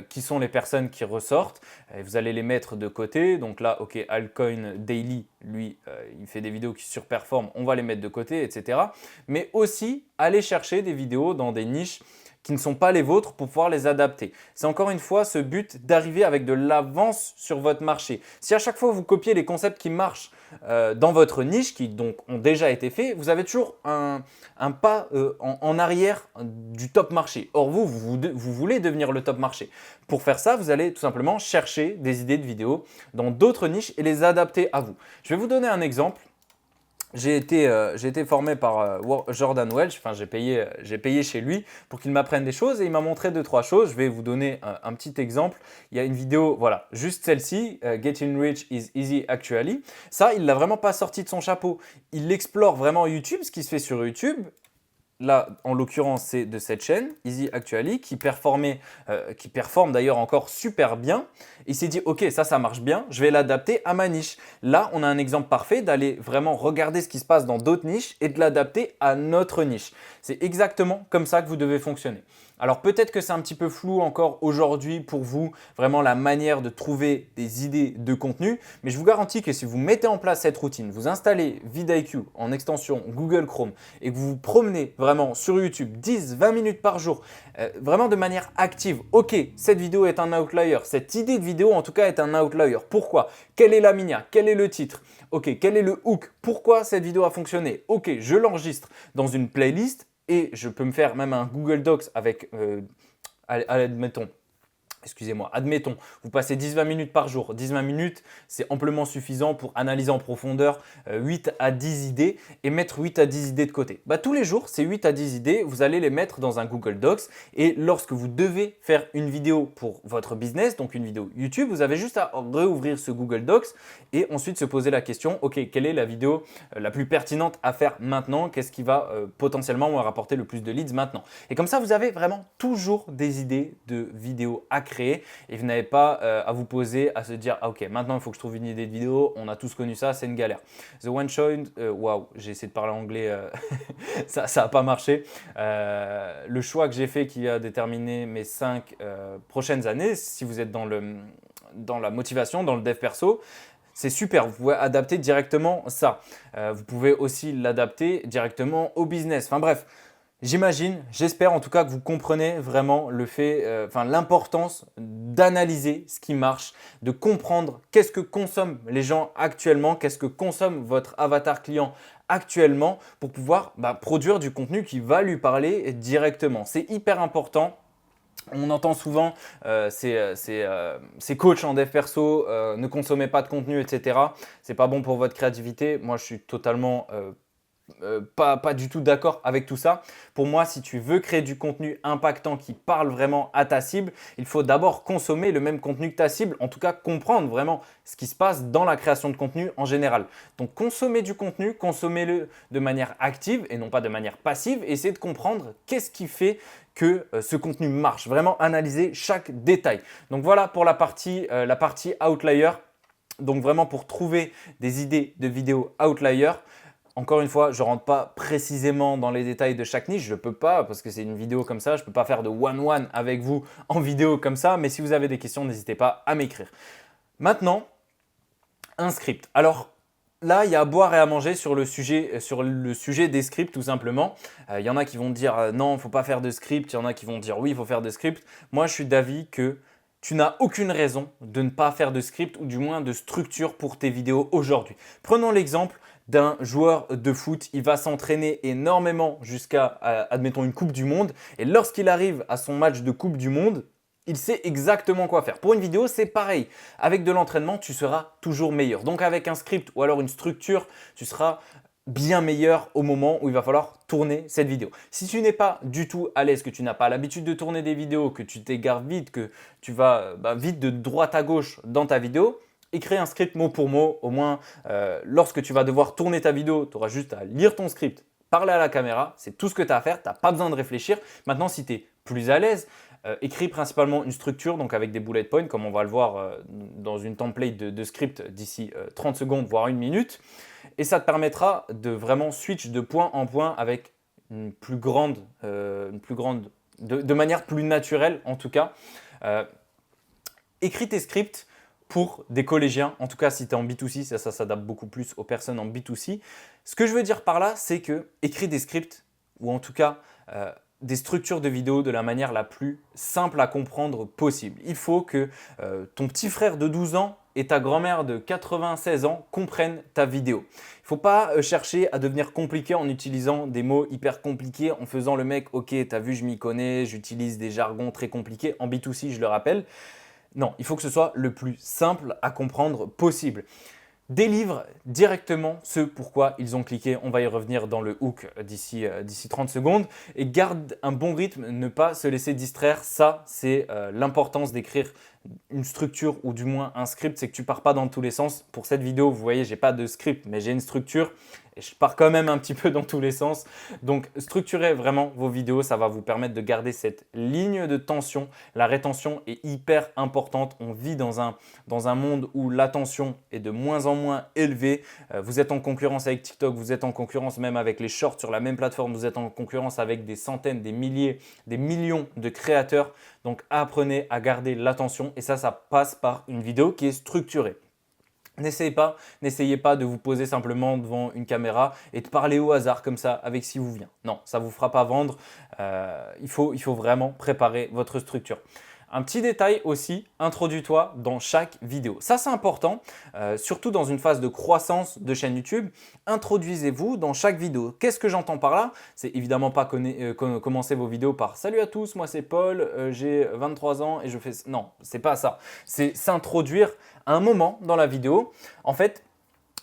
qui sont les personnes qui ressortent et vous allez les mettre de côté. Donc là, ok, Altcoin Daily, lui, il fait des vidéos qui surperforment, on va les mettre de côté, etc. Mais aussi, aller chercher des vidéos dans des niches qui ne sont pas les vôtres pour pouvoir les adapter. C'est encore une fois ce but d'arriver avec de l'avance sur votre marché. Si à chaque fois vous copiez les concepts qui marchent dans votre niche, qui donc ont déjà été faits, vous avez toujours un pas en arrière du top marché. Or vous voulez devenir le top marché. Pour faire ça, vous allez tout simplement chercher des idées de vidéos dans d'autres niches et les adapter à vous. Je vais vous donner un exemple. J'ai été formé par Jordan Welch, enfin j'ai payé chez lui pour qu'il m'apprenne des choses et il m'a montré 2-3 choses. Je vais vous donner un petit exemple. Il y a une vidéo, voilà, juste celle-ci, Getting Rich is Easy Actually. Ça, il ne l'a vraiment pas sorti de son chapeau. Il explore vraiment YouTube, ce qui se fait sur YouTube. Là, en l'occurrence, c'est de cette chaîne, Easy Actually, qui performe d'ailleurs encore super bien. Il s'est dit, ok, ça marche bien, je vais l'adapter à ma niche. Là, on a un exemple parfait d'aller vraiment regarder ce qui se passe dans d'autres niches et de l'adapter à notre niche. C'est exactement comme ça que vous devez fonctionner. Alors peut-être que c'est un petit peu flou encore aujourd'hui pour vous, vraiment la manière de trouver des idées de contenu, mais je vous garantis que si vous mettez en place cette routine, vous installez vidIQ en extension Google Chrome et que vous vous promenez vraiment sur YouTube 10-20 minutes par jour, vraiment de manière active, ok, cette vidéo est un outlier, cette idée de vidéo en tout cas est un outlier. Pourquoi? Quelle est la minière? Quel est le titre? Ok, quel est le hook? Pourquoi cette vidéo a fonctionné? Ok, je l'enregistre dans une playlist et je peux me faire même un Google Docs avec, admettons, excusez-moi, admettons, vous passez 10-20 minutes par jour. 10-20 minutes, c'est amplement suffisant pour analyser en profondeur 8 à 10 idées et mettre 8 à 10 idées de côté. Tous les jours, ces 8 à 10 idées, vous allez les mettre dans un Google Docs et lorsque vous devez faire une vidéo pour votre business, donc une vidéo YouTube, vous avez juste à réouvrir ce Google Docs et ensuite se poser la question, ok, quelle est la vidéo la plus pertinente à faire maintenant? Qu'est-ce qui va potentiellement me rapporter le plus de leads maintenant? Et comme ça, vous avez vraiment toujours des idées de vidéos à créer et vous n'avez pas à vous poser, à se dire ah, ok, maintenant il faut que je trouve une idée de vidéo, on a tous connu ça, c'est une galère. The One Shot, waouh, j'ai essayé de parler anglais, ça n'a pas marché. Le choix que j'ai fait qui a déterminé mes 5 prochaines années, si vous êtes dans la motivation, dans le dev perso, c'est super, vous pouvez adapter directement ça. Vous pouvez aussi l'adapter directement au business. Enfin bref, j'imagine, j'espère en tout cas que vous comprenez vraiment l'importance d'analyser ce qui marche, de comprendre qu'est-ce que consomment les gens actuellement, qu'est-ce que consomme votre avatar client actuellement pour pouvoir produire du contenu qui va lui parler directement. C'est hyper important. On entend souvent ces coachs en dev perso, ne consommez pas de contenu, etc. C'est pas bon pour votre créativité. Moi, je suis totalement pas du tout d'accord avec tout ça. Pour moi, si tu veux créer du contenu impactant qui parle vraiment à ta cible, il faut d'abord consommer le même contenu que ta cible, en tout cas comprendre vraiment ce qui se passe dans la création de contenu en général. Donc consommez du contenu, consommez-le de manière active et non pas de manière passive et essayez de comprendre qu'est-ce qui fait que ce contenu marche. Vraiment analyser chaque détail. Donc voilà pour la partie outlier. Donc vraiment pour trouver des idées de vidéos outlier. Encore une fois, je ne rentre pas précisément dans les détails de chaque niche, je ne peux pas parce que c'est une vidéo comme ça, je ne peux pas faire de one-one avec vous en vidéo comme ça, mais si vous avez des questions, n'hésitez pas à m'écrire. Maintenant, un script. Alors là, il y a à boire et à manger sur le sujet des scripts tout simplement. Il y en a qui vont dire non, il ne faut pas faire de script, il y en a qui vont dire oui, il faut faire de script. Moi, je suis d'avis que tu n'as aucune raison de ne pas faire de script ou du moins de structure pour tes vidéos aujourd'hui. Prenons l'exemple d'un joueur de foot, il va s'entraîner énormément jusqu'à, admettons, une Coupe du Monde. Et lorsqu'il arrive à son match de Coupe du Monde, il sait exactement quoi faire. Pour une vidéo, c'est pareil. Avec de l'entraînement, tu seras toujours meilleur. Donc avec un script ou alors une structure, tu seras bien meilleur au moment où il va falloir tourner cette vidéo. Si tu n'es pas du tout à l'aise, que tu n'as pas l'habitude de tourner des vidéos, que tu t'égares vite, que tu vas vite de droite à gauche dans ta vidéo, écris un script mot pour mot. Au moins, lorsque tu vas devoir tourner ta vidéo, tu auras juste à lire ton script, parler à la caméra. C'est tout ce que tu as à faire. Tu n'as pas besoin de réfléchir. Maintenant, si tu es plus à l'aise, écris principalement une structure, donc avec des bullet points, comme on va le voir dans une template de script d'ici 30 secondes, voire 1 minute. Et ça te permettra de vraiment switch de point en point avec de manière plus naturelle en tout cas. Écris tes scripts pour des collégiens, en tout cas si tu es en B2C, ça s'adapte beaucoup plus aux personnes en B2C. Ce que je veux dire par là, c'est que écris des scripts ou en tout cas des structures de vidéos de la manière la plus simple à comprendre possible. Il faut que ton petit frère de 12 ans et ta grand-mère de 96 ans comprennent ta vidéo. Il ne faut pas chercher à devenir compliqué en utilisant des mots hyper compliqués, en faisant le mec « Ok, tu as vu, je m'y connais, j'utilise des jargons très compliqués » en B2C, je le rappelle. Non, il faut que ce soit le plus simple à comprendre possible. Délivre directement ce pourquoi ils ont cliqué. On va y revenir dans le hook d'ici 30 secondes. Et garde un bon rythme, ne pas se laisser distraire. Ça, c'est l'importance d'écrire une structure ou du moins un script. C'est que tu ne pars pas dans tous les sens. Pour cette vidéo, vous voyez, je n'ai pas de script, mais j'ai une structure. Et je pars quand même un petit peu dans tous les sens. Donc, structurez vraiment vos vidéos. Ça va vous permettre de garder cette ligne de tension. La rétention est hyper importante. On vit dans un monde où l'attention est de moins en moins élevée. Vous êtes en concurrence avec TikTok. Vous êtes en concurrence même avec les shorts sur la même plateforme. Vous êtes en concurrence avec des centaines, des milliers, des millions de créateurs. Donc, apprenez à garder l'attention. Et ça passe par une vidéo qui est structurée. N'essayez pas de vous poser simplement devant une caméra et de parler au hasard comme ça avec ce qui vous vient. Non, ça ne vous fera pas vendre. Il faut vraiment préparer votre structure. Un petit détail aussi, introduis-toi dans chaque vidéo. Ça, c'est important, surtout dans une phase de croissance de chaîne YouTube. Introduisez-vous dans chaque vidéo. Qu'est-ce que j'entends par là? C'est évidemment pas commencer vos vidéos par « Salut à tous, moi c'est Paul, j'ai 23 ans et je fais… » Non, c'est pas ça. C'est s'introduire à un moment dans la vidéo. En fait,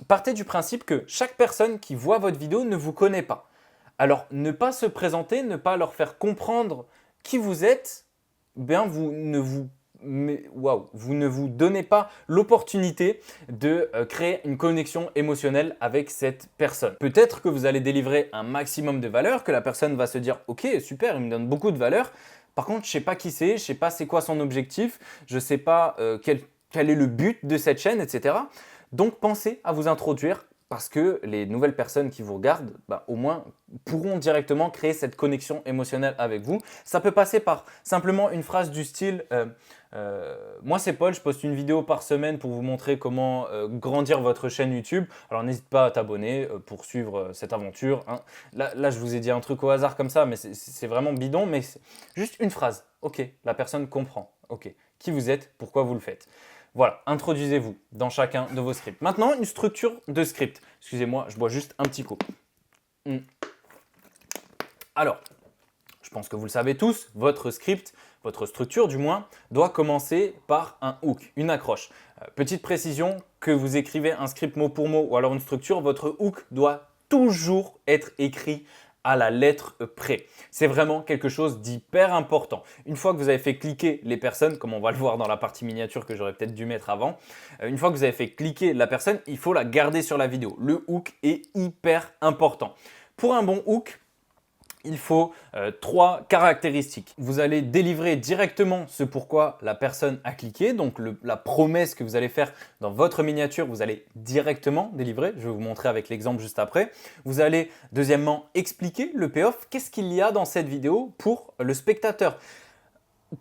partez du principe que chaque personne qui voit votre vidéo ne vous connaît pas. Alors, ne pas se présenter, ne pas leur faire comprendre qui vous êtes, bien vous ne vous donnez pas l'opportunité de créer une connexion émotionnelle avec cette personne. Peut-être que vous allez délivrer un maximum de valeur, que la personne va se dire « Ok, super, il me donne beaucoup de valeur. Par contre, je ne sais pas qui c'est, je ne sais pas c'est quoi son objectif, je ne sais pas quel est le but de cette chaîne, etc. » Donc, pensez à vous introduire parce que les nouvelles personnes qui vous regardent, au moins, pourront directement créer cette connexion émotionnelle avec vous. Ça peut passer par simplement une phrase du style moi c'est Paul, je poste une vidéo par semaine pour vous montrer comment grandir votre chaîne YouTube. Alors n'hésite pas à t'abonner pour suivre cette aventure. Hein. Là, je vous ai dit un truc au hasard comme ça, mais c'est vraiment bidon. Mais c'est juste une phrase. Ok, la personne comprend. Ok, qui vous êtes, pourquoi vous le faites. Voilà, introduisez-vous dans chacun de vos scripts. Maintenant, une structure de script. Excusez-moi, je bois juste un petit coup. Alors, je pense que vous le savez tous, votre script, votre structure du moins, doit commencer par un hook, une accroche. Petite précision, que vous écrivez un script mot pour mot ou alors une structure, votre hook doit toujours être écrit à la lettre près. C'est vraiment quelque chose d'hyper important. Une fois que vous avez fait cliquer les personnes, comme on va le voir dans la partie miniature que j'aurais peut-être dû mettre avant, une fois que vous avez fait cliquer la personne, il faut la garder sur la vidéo. Le hook est hyper important. Pour un bon hook, il faut 3 caractéristiques. Vous allez délivrer directement ce pourquoi la personne a cliqué. Donc, la promesse que vous allez faire dans votre miniature, vous allez directement délivrer. Je vais vous montrer avec l'exemple juste après. Vous allez, deuxièmement, expliquer le payoff. Qu'est-ce qu'il y a dans cette vidéo pour le spectateur?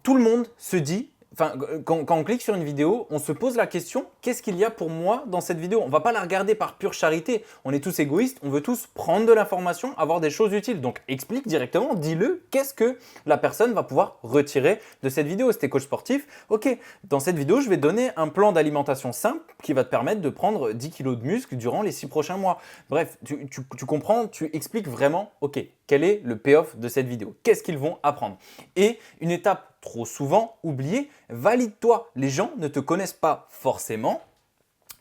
Tout le monde se dit… Enfin, quand on clique sur une vidéo, on se pose la question, qu'est-ce qu'il y a pour moi dans cette vidéo? On ne va pas la regarder par pure charité. On est tous égoïstes, on veut tous prendre de l'information, avoir des choses utiles. Donc, explique directement, dis-le, qu'est-ce que la personne va pouvoir retirer de cette vidéo? Si tu es coach sportif, ok, dans cette vidéo, je vais donner un plan d'alimentation simple qui va te permettre de prendre 10 kg de muscle durant les 6 prochains mois. Bref, tu comprends, tu expliques vraiment, ok, quel est le payoff de cette vidéo? Qu'est-ce qu'ils vont apprendre? Et une étape trop souvent oubliée, valide-toi. Les gens ne te connaissent pas forcément.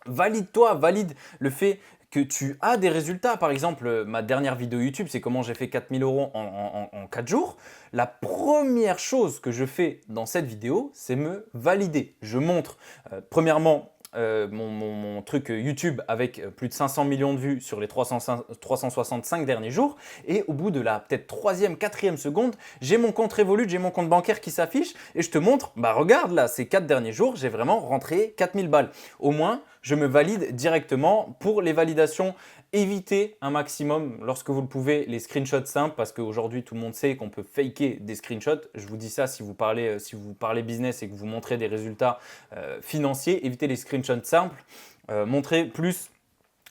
Valide-toi, valide le fait que tu as des résultats. Par exemple, ma dernière vidéo YouTube, c'est comment j'ai fait 4 000 € en 4 jours. La première chose que je fais dans cette vidéo, c'est me valider. Je montre, premièrement, mon truc YouTube avec plus de 500 millions de vues sur les 365 derniers jours. Et au bout de la peut-être 3e, 4e seconde, j'ai mon compte Revolut, j'ai mon compte bancaire qui s'affiche et je te montre, regarde là, ces 4 derniers jours, j'ai vraiment rentré 4000 balles. Au moins, je me valide directement. Pour les validations, évitez un maximum, lorsque vous le pouvez, les screenshots simples parce qu'aujourd'hui, tout le monde sait qu'on peut faker des screenshots. Je vous dis ça si vous parlez business et que vous montrez des résultats financiers. Évitez les screenshots simples. Montrez plus…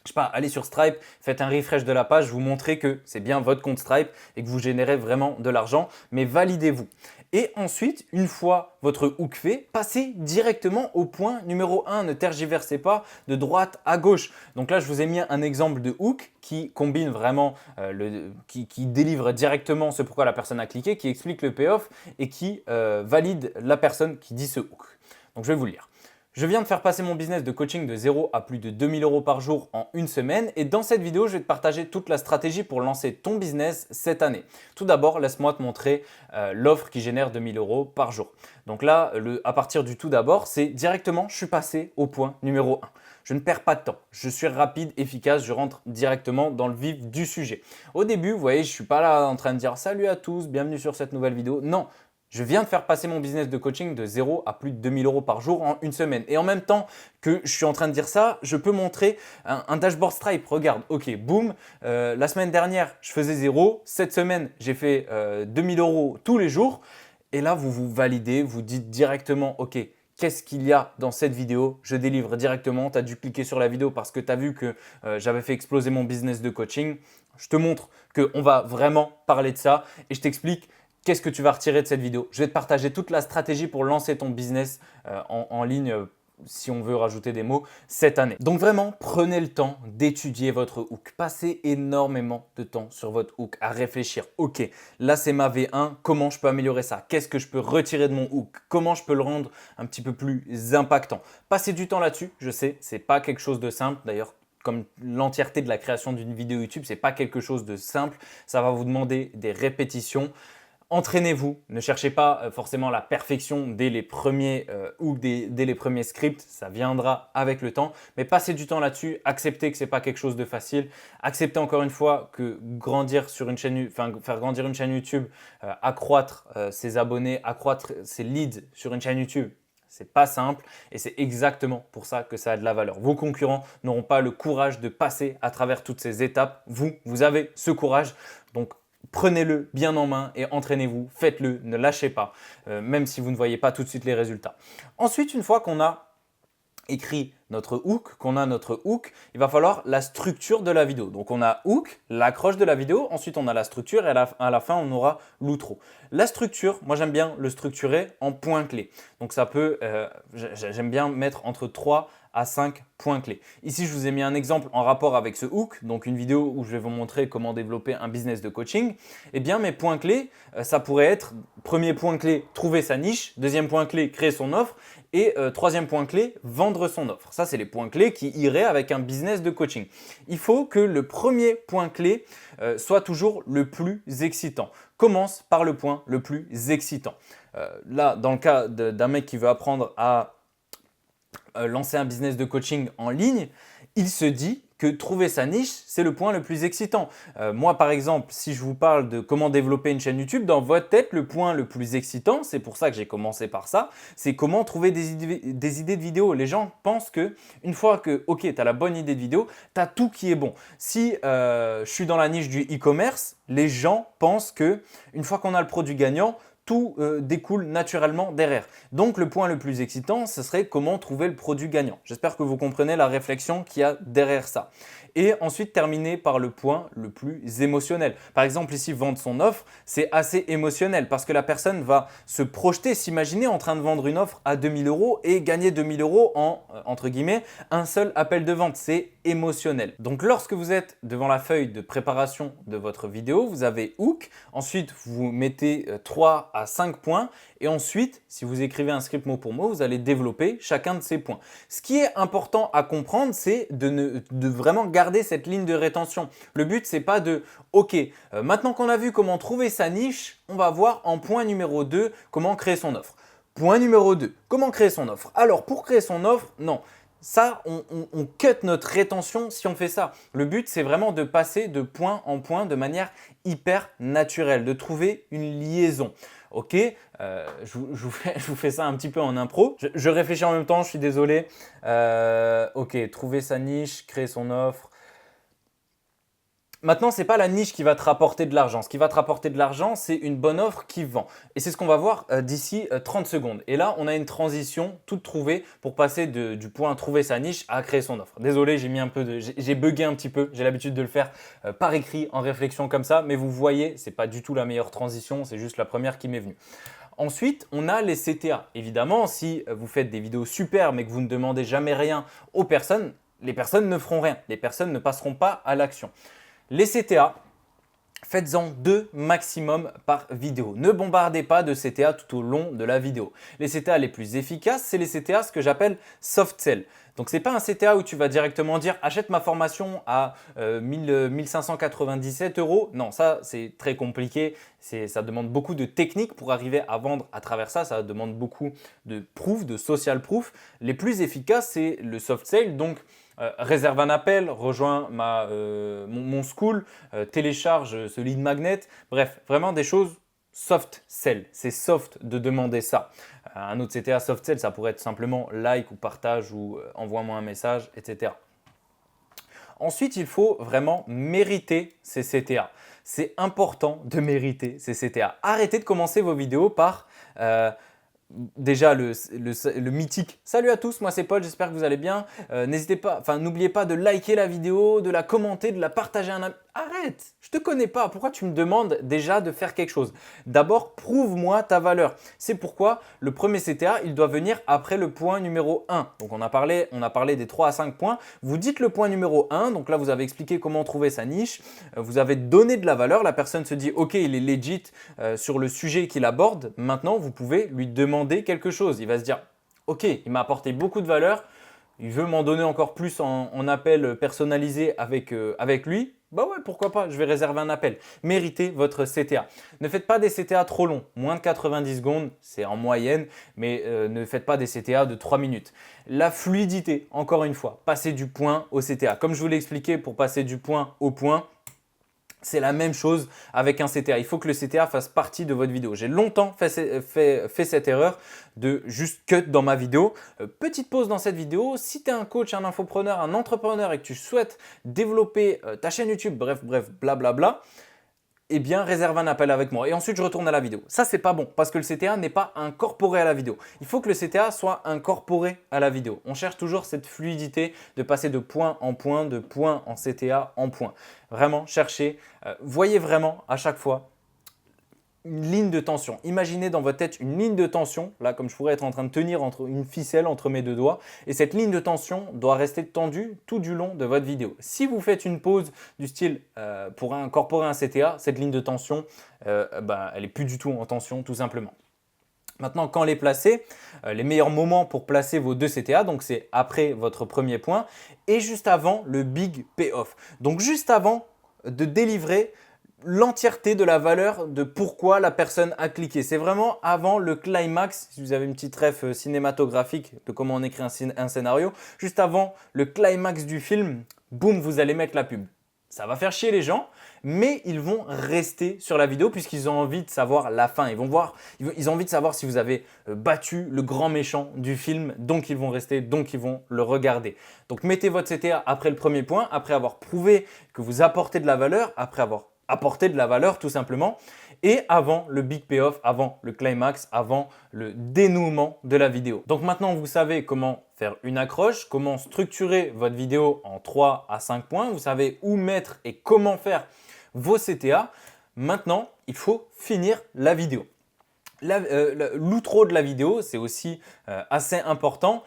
Je sais pas, allez sur Stripe, faites un refresh de la page, vous montrez que c'est bien votre compte Stripe et que vous générez vraiment de l'argent, mais validez-vous. Et ensuite, une fois votre hook fait, passez directement au point numéro 1. Ne tergiversez pas de droite à gauche. Donc là, je vous ai mis un exemple de hook qui combine vraiment, qui délivre directement ce pourquoi la personne a cliqué, qui explique le payoff et qui valide la personne qui dit ce hook. Donc je vais vous le lire. Je viens de faire passer mon business de coaching de 0 à plus de 2000 € par jour en une semaine et dans cette vidéo, je vais te partager toute la stratégie pour lancer ton business cette année. Tout d'abord, laisse-moi te montrer l'offre qui génère 2000 € par jour. Donc là, à partir du tout d'abord, c'est directement, je suis passé au point numéro 1. Je ne perds pas de temps, je suis rapide, efficace, je rentre directement dans le vif du sujet. Au début, vous voyez, je ne suis pas là en train de dire « Salut à tous, bienvenue sur cette nouvelle vidéo ». Non. Je viens de faire passer mon business de coaching de 0 à plus de 2000 € par jour en une semaine. Et en même temps que je suis en train de dire ça, je peux montrer un dashboard Stripe. Regarde, ok, boum, la semaine dernière, je faisais 0. Cette semaine, j'ai fait 2000 € tous les jours. Et là, vous vous validez, vous dites directement, ok, qu'est-ce qu'il y a dans cette vidéo? Je délivre directement. Tu as dû cliquer sur la vidéo parce que tu as vu que j'avais fait exploser mon business de coaching. Je te montre qu'on va vraiment parler de ça et je t'explique qu'est-ce que tu vas retirer de cette vidéo? Je vais te partager toute la stratégie pour lancer ton business en ligne si on veut rajouter des mots cette année. Donc vraiment, prenez le temps d'étudier votre hook. Passez énormément de temps sur votre hook à réfléchir. Ok, là c'est ma V1, comment je peux améliorer ça? Qu'est-ce que je peux retirer de mon hook? Comment je peux le rendre un petit peu plus impactant? Passez du temps là-dessus, je sais, c'est pas quelque chose de simple. D'ailleurs, comme l'entièreté de la création d'une vidéo YouTube, c'est pas quelque chose de simple. Ça va vous demander des répétitions. Entraînez-vous, ne cherchez pas forcément la perfection dès les premiers hooks, dès les premiers scripts, ça viendra avec le temps, mais passez du temps là-dessus, acceptez que ce n'est pas quelque chose de facile, acceptez encore une fois que grandir sur une chaîne, faire grandir une chaîne YouTube, accroître ses abonnés, accroître ses leads sur une chaîne YouTube, c'est pas simple et c'est exactement pour ça que ça a de la valeur. Vos concurrents n'auront pas le courage de passer à travers toutes ces étapes. Vous avez ce courage, donc prenez-le bien en main et entraînez-vous, faites-le, ne lâchez pas, même si vous ne voyez pas tout de suite les résultats. Ensuite, une fois qu'on a écrit notre hook, il va falloir la structure de la vidéo. Donc on a hook, l'accroche de la vidéo, ensuite on a la structure et à la fin on aura l'outro. La structure, moi j'aime bien le structurer en points clés. Donc ça peut, j'aime bien mettre entre 3 à 5 points clés. Ici, je vous ai mis un exemple en rapport avec ce hook, donc une vidéo où je vais vous montrer comment développer un business de coaching. Eh bien, mes points clés, ça pourrait être, premier point clé, trouver sa niche, deuxième point clé, créer son offre et troisième point clé, vendre son offre. Ça, c'est les points clés qui iraient avec un business de coaching. Il faut que le premier point clé soit toujours le plus excitant. Commence par le point le plus excitant. Là, dans le cas d'un mec qui veut apprendre à lancer un business de coaching en ligne, il se dit que trouver sa niche, c'est le point le plus excitant. Moi, par exemple, si je vous parle de comment développer une chaîne YouTube, dans votre tête, le point le plus excitant, c'est pour ça que j'ai commencé par ça, c'est comment trouver des idées de vidéos. Les gens pensent que une fois que, ok, tu as la bonne idée de vidéo, tu as tout qui est bon. Si je suis dans la niche du e-commerce, les gens pensent que une fois qu'on a le produit gagnant, tout découle naturellement derrière. Donc le point le plus excitant, ce serait comment trouver le produit gagnant. J'espère que vous comprenez la réflexion qu'il y a derrière ça. Et ensuite terminer par le point le plus émotionnel. Par exemple ici, vendre son offre, c'est assez émotionnel parce que la personne va se projeter, s'imaginer en train de vendre une offre à 2 000 € et gagner 2 000 € en, entre guillemets, un seul appel de vente. C'est émotionnel. Donc lorsque vous êtes devant la feuille de préparation de votre vidéo, vous avez hook, ensuite vous mettez 3 à 5 points et ensuite, si vous écrivez un script mot pour mot, vous allez développer chacun de ces points. Ce qui est important à comprendre, c'est de vraiment garder cette ligne de rétention. Le but, c'est pas de « Ok, maintenant qu'on a vu comment trouver sa niche, on va voir en point numéro 2 comment créer son offre. » Point numéro 2, comment créer son offre? Alors, pour créer son offre, non. Ça, on cut notre rétention si on fait ça. Le but, c'est vraiment de passer de point en point de manière hyper naturelle, de trouver une liaison. Ok, je vous fais ça un petit peu en impro. Je réfléchis en même temps, je suis désolé. Ok, trouver sa niche, créer son offre. Maintenant, ce n'est pas la niche qui va te rapporter de l'argent. Ce qui va te rapporter de l'argent, c'est une bonne offre qui vend. Et c'est ce qu'on va voir d'ici 30 secondes. Et là, on a une transition toute trouvée pour passer du point trouver sa niche à créer son offre. Désolé, j'ai bugué un petit peu. J'ai l'habitude de le faire par écrit, en réflexion comme ça. Mais vous voyez, ce n'est pas du tout la meilleure transition. C'est juste la première qui m'est venue. Ensuite, on a les CTA. Évidemment, si vous faites des vidéos super mais que vous ne demandez jamais rien aux personnes, les personnes ne feront rien. Les personnes ne passeront pas à l'action. Les CTA, faites-en 2 maximum par vidéo. Ne bombardez pas de CTA tout au long de la vidéo. Les CTA les plus efficaces, c'est les CTA ce que j'appelle soft sell. Donc, ce n'est pas un CTA où tu vas directement dire « achète ma formation à 1597 €. Non, ça, c'est très compliqué. Ça demande beaucoup de technique pour arriver à vendre à travers ça. Ça demande beaucoup de proof, de social proof. Les plus efficaces, c'est le soft sell. Donc, réserve un appel, rejoins mon school, télécharge ce lead magnet. Bref, vraiment des choses soft sell. C'est soft de demander ça. Un autre CTA soft sell, ça pourrait être simplement like ou partage ou envoie-moi un message, etc. Ensuite, il faut vraiment mériter ces CTA. C'est important de mériter ces CTA. Arrêtez de commencer vos vidéos par déjà le mythique. Salut à tous, moi c'est Paul, j'espère que vous allez bien. N'oubliez pas de liker la vidéo, de la commenter, de la partager à un ami. Arrête, je te connais pas. Pourquoi tu me demandes déjà de faire quelque chose? D'abord, prouve-moi ta valeur. C'est pourquoi le premier CTA, il doit venir après le point numéro 1. Donc on a parlé des 3 à 5 points. Vous dites le point numéro 1. Donc là, vous avez expliqué comment trouver sa niche. Vous avez donné de la valeur. La personne se dit, OK, il est legit sur le sujet qu'il aborde. Maintenant, vous pouvez lui demander quelque chose. Il va se dire, OK, il m'a apporté beaucoup de valeur. Il veut m'en donner encore plus en appel personnalisé avec lui. Bah ouais, pourquoi pas, je vais réserver un appel. Méritez votre CTA. Ne faites pas des CTA trop longs, moins de 90 secondes, c'est en moyenne, mais ne faites pas des CTA de 3 minutes. La fluidité, encore une fois, passer du point au CTA. Comme je vous l'ai expliqué, pour passer du point au point, c'est la même chose avec un CTA. Il faut que le CTA fasse partie de votre vidéo. J'ai longtemps fait cette erreur de juste cut dans ma vidéo. Petite pause dans cette vidéo. Si tu es un coach, un infopreneur, un entrepreneur et que tu souhaites développer ta chaîne YouTube, bref, blablabla, eh bien, réserve un appel avec moi. Et ensuite, je retourne à la vidéo. Ça, c'est pas bon parce que le CTA n'est pas incorporé à la vidéo. Il faut que le CTA soit incorporé à la vidéo. On cherche toujours cette fluidité de passer de point en point, de point en CTA en point. Vraiment, cherchez, voyez vraiment à chaque fois une ligne de tension. Imaginez dans votre tête une ligne de tension, là comme je pourrais être en train de tenir une ficelle entre mes deux doigts, et cette ligne de tension doit rester tendue tout du long de votre vidéo. Si vous faites une pause du style pour incorporer un CTA, cette ligne de tension, elle n'est plus du tout en tension tout simplement. Maintenant, quand les placer, les meilleurs moments pour placer vos deux CTA, donc c'est après votre premier point et juste avant le big payoff. Donc juste avant de délivrer l'entièreté de la valeur de pourquoi la personne a cliqué. C'est vraiment avant le climax, si vous avez une petite ref cinématographique de comment on écrit un scénario, juste avant le climax du film, boum, vous allez mettre la pub. Ça va faire chier les gens, mais ils vont rester sur la vidéo puisqu'ils ont envie de savoir la fin. Ils ont envie de savoir si vous avez battu le grand méchant du film, donc ils vont rester, donc ils vont le regarder. Donc mettez votre CTA après le premier point, après avoir prouvé que vous apportez de la valeur, après avoir apporté de la valeur tout simplement, et avant le big payoff, avant le climax, avant le dénouement de la vidéo. Donc maintenant, vous savez comment faire une accroche, comment structurer votre vidéo en 3 à 5 points, vous savez où mettre et comment faire vos CTA. Maintenant, il faut finir la vidéo. L'outro de la vidéo, c'est aussi assez important.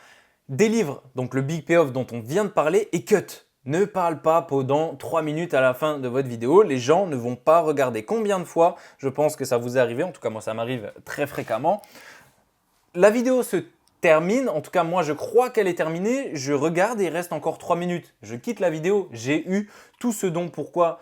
Délivre donc le big payoff dont on vient de parler et cut. Ne parle pas pendant 3 minutes à la fin de votre vidéo. Les gens ne vont pas regarder. Combien de fois, je pense que ça vous est arrivé, en tout cas moi ça m'arrive très fréquemment. La vidéo se termine, en tout cas moi je crois qu'elle est terminée, je regarde et il reste encore 3 minutes. Je quitte la vidéo, j'ai eu tout ce dont pourquoi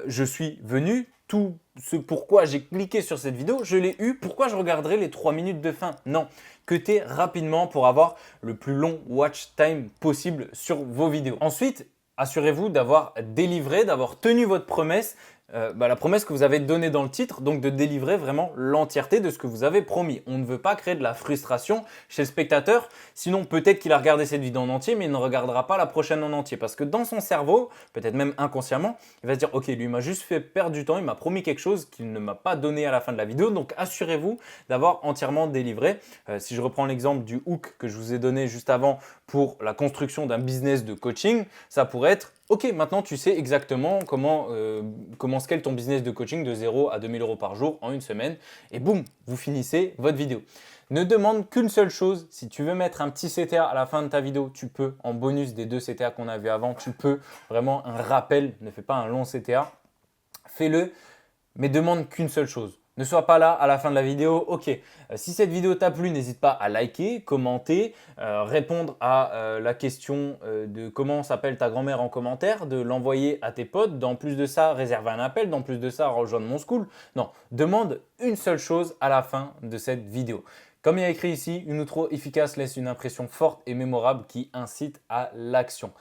je suis venu, tout ce pourquoi j'ai cliqué sur cette vidéo, je l'ai eu. Pourquoi je regarderai les 3 minutes de fin? Non, cuttez rapidement pour avoir le plus long watch time possible sur vos vidéos. Ensuite, assurez-vous d'avoir délivré, d'avoir tenu votre promesse, la promesse que vous avez donnée dans le titre, donc de délivrer vraiment l'entièreté de ce que vous avez promis. On ne veut pas créer de la frustration chez le spectateur, sinon peut-être qu'il a regardé cette vidéo en entier, mais il ne regardera pas la prochaine en entier. Parce que dans son cerveau, peut-être même inconsciemment, il va se dire « Ok, lui m'a juste fait perdre du temps, il m'a promis quelque chose qu'il ne m'a pas donné à la fin de la vidéo. » Donc assurez-vous d'avoir entièrement délivré. Si je reprends l'exemple du hook que je vous ai donné juste avant pour la construction d'un business de coaching, ça pourrait être ok, maintenant tu sais exactement comment scale ton business de coaching de 0 à 2000 € par jour en une semaine et boum, vous finissez votre vidéo. Ne demande qu'une seule chose, si tu veux mettre un petit CTA à la fin de ta vidéo, tu peux, en bonus des 2 CTA qu'on a vu avant, tu peux vraiment un rappel, ne fais pas un long CTA, fais-le, mais demande qu'une seule chose. Ne sois pas là à la fin de la vidéo. Ok, si cette vidéo t'a plu, n'hésite pas à liker, commenter, répondre à la question de comment s'appelle ta grand-mère en commentaire, de l'envoyer à tes potes. Dans plus de ça, réserver un appel. Dans plus de ça, rejoindre mon school. Non, demande une seule chose à la fin de cette vidéo. Comme il y a écrit ici, une outro efficace laisse une impression forte et mémorable qui incite à l'action.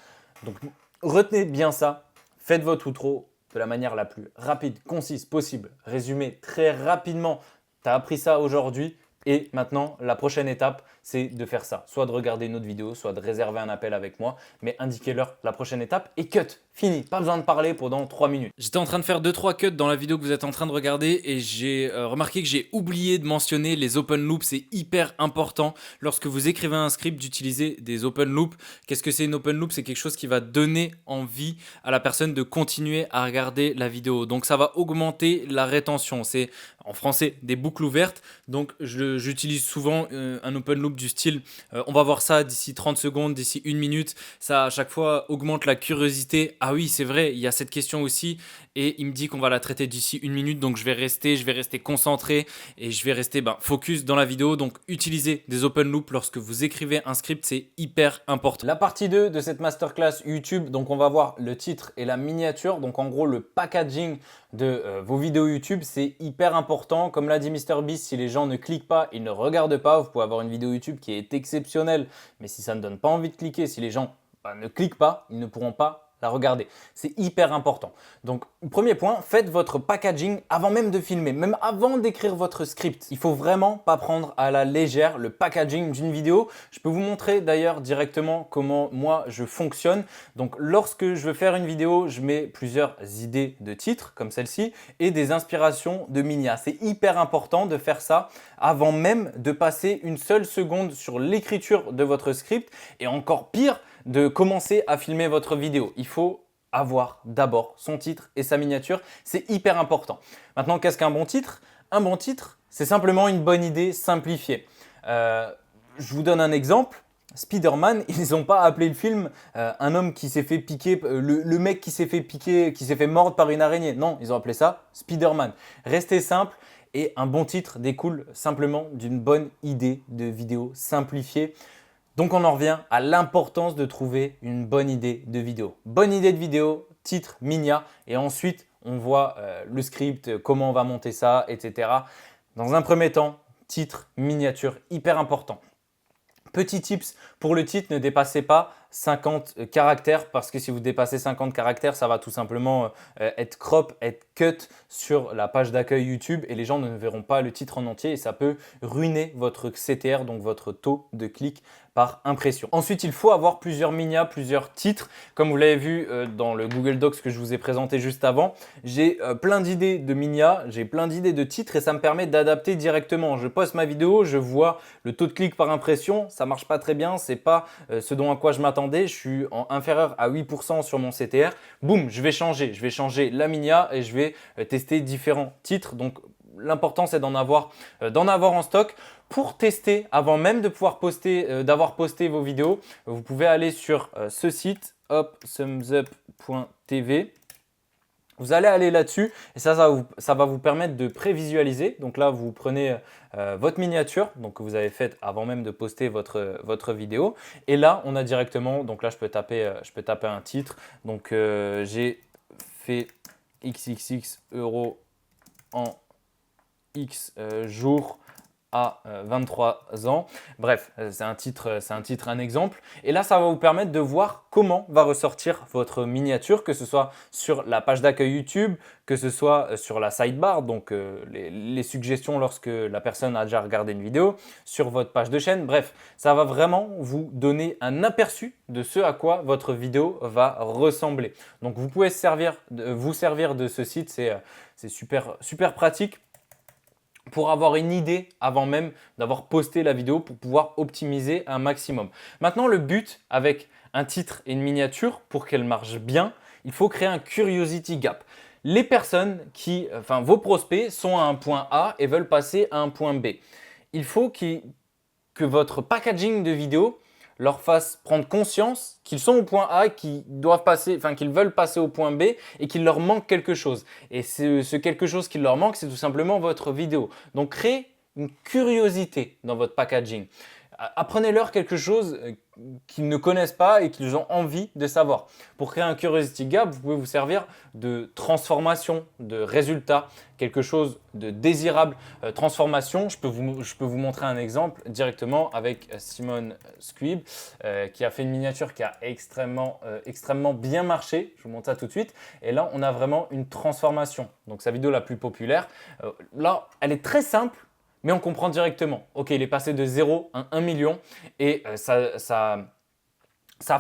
Donc retenez bien ça, faites votre outro de la manière la plus rapide, concise possible. Résumé très rapidement, tu as appris ça aujourd'hui et maintenant la prochaine étape, c'est de faire ça. Soit de regarder une autre vidéo, soit de réserver un appel avec moi, mais indiquez-leur la prochaine étape et cut. Fini, pas besoin de parler pendant 3 minutes. J'étais en train de faire 2-3 cuts dans la vidéo que vous êtes en train de regarder et j'ai remarqué que j'ai oublié de mentionner les open loops. C'est hyper important lorsque vous écrivez un script d'utiliser des open loops. Qu'est-ce que c'est une open loop? C'est quelque chose qui va donner envie à la personne de continuer à regarder la vidéo. Donc ça va augmenter la rétention. C'est en français des boucles ouvertes. Donc j'utilise souvent un open loop du style on va voir ça d'ici 30 secondes, d'ici 1 minute. Ça à chaque fois augmente la curiosité. Ah oui, c'est vrai, il y a cette question aussi et il me dit qu'on va la traiter d'ici 1 minute, donc je vais rester concentré et je vais rester focus dans la vidéo. Donc utilisez des open loops lorsque vous écrivez un script, c'est hyper important. La partie 2 de cette masterclass YouTube, donc on va voir le titre et la miniature, donc en gros le packaging de vos vidéos YouTube, c'est hyper important. Comme l'a dit MrBeast, si les gens ne cliquent pas, ils ne regardent pas. Vous pouvez avoir une vidéo YouTube qui est exceptionnelle, mais si ça ne donne pas envie de cliquer, si les gens ne cliquent pas, ils ne pourront pas la regarder. C'est hyper important. Donc, premier point, faites votre packaging avant même de filmer, même avant d'écrire votre script. Il faut vraiment pas prendre à la légère le packaging d'une vidéo. Je peux vous montrer d'ailleurs directement comment moi je fonctionne. Donc, lorsque je veux faire une vidéo, je mets plusieurs idées de titres comme celle-ci et des inspirations de Minia. C'est hyper important de faire ça avant même de passer une seule seconde sur l'écriture de votre script et encore pire, de commencer à filmer votre vidéo. Il faut avoir d'abord son titre et sa miniature. C'est hyper important. Maintenant, qu'est-ce qu'un bon titre? Un bon titre, c'est simplement une bonne idée simplifiée. Je vous donne un exemple. Spider-Man, ils n'ont pas appelé le film un homme qui s'est fait piquer, le mec qui s'est fait piquer, qui s'est fait mordre par une araignée. Non, ils ont appelé ça Spider-Man. Restez simple et un bon titre découle simplement d'une bonne idée de vidéo simplifiée. Donc on en revient à l'importance de trouver une bonne idée de vidéo. Bonne idée de vidéo, titre, Minia et ensuite on voit le script, comment on va monter ça, etc. Dans un premier temps, titre, miniature, hyper important. Petit tips pour le titre, ne dépassez pas 50 caractères parce que si vous dépassez 50 caractères, ça va tout simplement être crop, être cut sur la page d'accueil YouTube et les gens ne verront pas le titre en entier et ça peut ruiner votre CTR, donc votre taux de clic par impression. Ensuite, il faut avoir plusieurs Minia, plusieurs titres. Comme vous l'avez vu dans le Google Docs que je vous ai présenté juste avant, j'ai plein d'idées de Minia, j'ai plein d'idées de titres et ça me permet d'adapter directement. Je poste ma vidéo, je vois le taux de clic par impression, ça marche pas très bien, c'est pas ce dont à quoi je m'attendais, je suis en inférieur à 8% sur mon CTR. Boum, je vais changer la Minia et je vais tester différents titres. Donc l'important c'est d'en avoir en stock. Pour tester, avant même de pouvoir poster, d'avoir posté vos vidéos, vous pouvez aller sur ce site, thumbsup.tv. Vous allez aller là-dessus et ça va vous permettre de prévisualiser. Donc là, vous prenez votre miniature donc que vous avez faite avant même de poster votre vidéo. Et là, on a directement, donc là, je peux taper un titre. Donc, j'ai fait XXX euros en X jours à 23 ans. Bref, c'est un titre, un exemple. Et là, ça va vous permettre de voir comment va ressortir votre miniature, que ce soit sur la page d'accueil YouTube, que ce soit sur la sidebar, donc les suggestions lorsque la personne a déjà regardé une vidéo, sur votre page de chaîne. Bref, ça va vraiment vous donner un aperçu de ce à quoi votre vidéo va ressembler. Donc, vous pouvez vous servir de ce site, c'est super pratique pour avoir une idée avant même d'avoir posté la vidéo pour pouvoir optimiser un maximum. Maintenant, le but avec un titre et une miniature, pour qu'elle marche bien, il faut créer un curiosity gap. Les personnes vos prospects sont à un point A et veulent passer à un point B. Il faut que votre packaging de vidéo leur fasse prendre conscience qu'ils sont au point A, qu'ils veulent passer au point B et qu'il leur manque quelque chose. Et ce quelque chose qu'il leur manque, c'est tout simplement votre vidéo. Donc, créez une curiosité dans votre packaging. Apprenez-leur quelque chose qu'ils ne connaissent pas et qu'ils ont envie de savoir. Pour créer un curiosity gap, vous pouvez vous servir de transformation, de résultat, quelque chose de désirable. Transformation, je peux vous montrer un exemple directement avec Simone Squibb qui a fait une miniature qui a extrêmement bien marché. Je vous montre ça tout de suite. Et là, on a vraiment une transformation. Donc, sa vidéo la plus populaire. Là, elle est très simple, mais on comprend directement. Ok, il est passé de 0 à 1 million et ça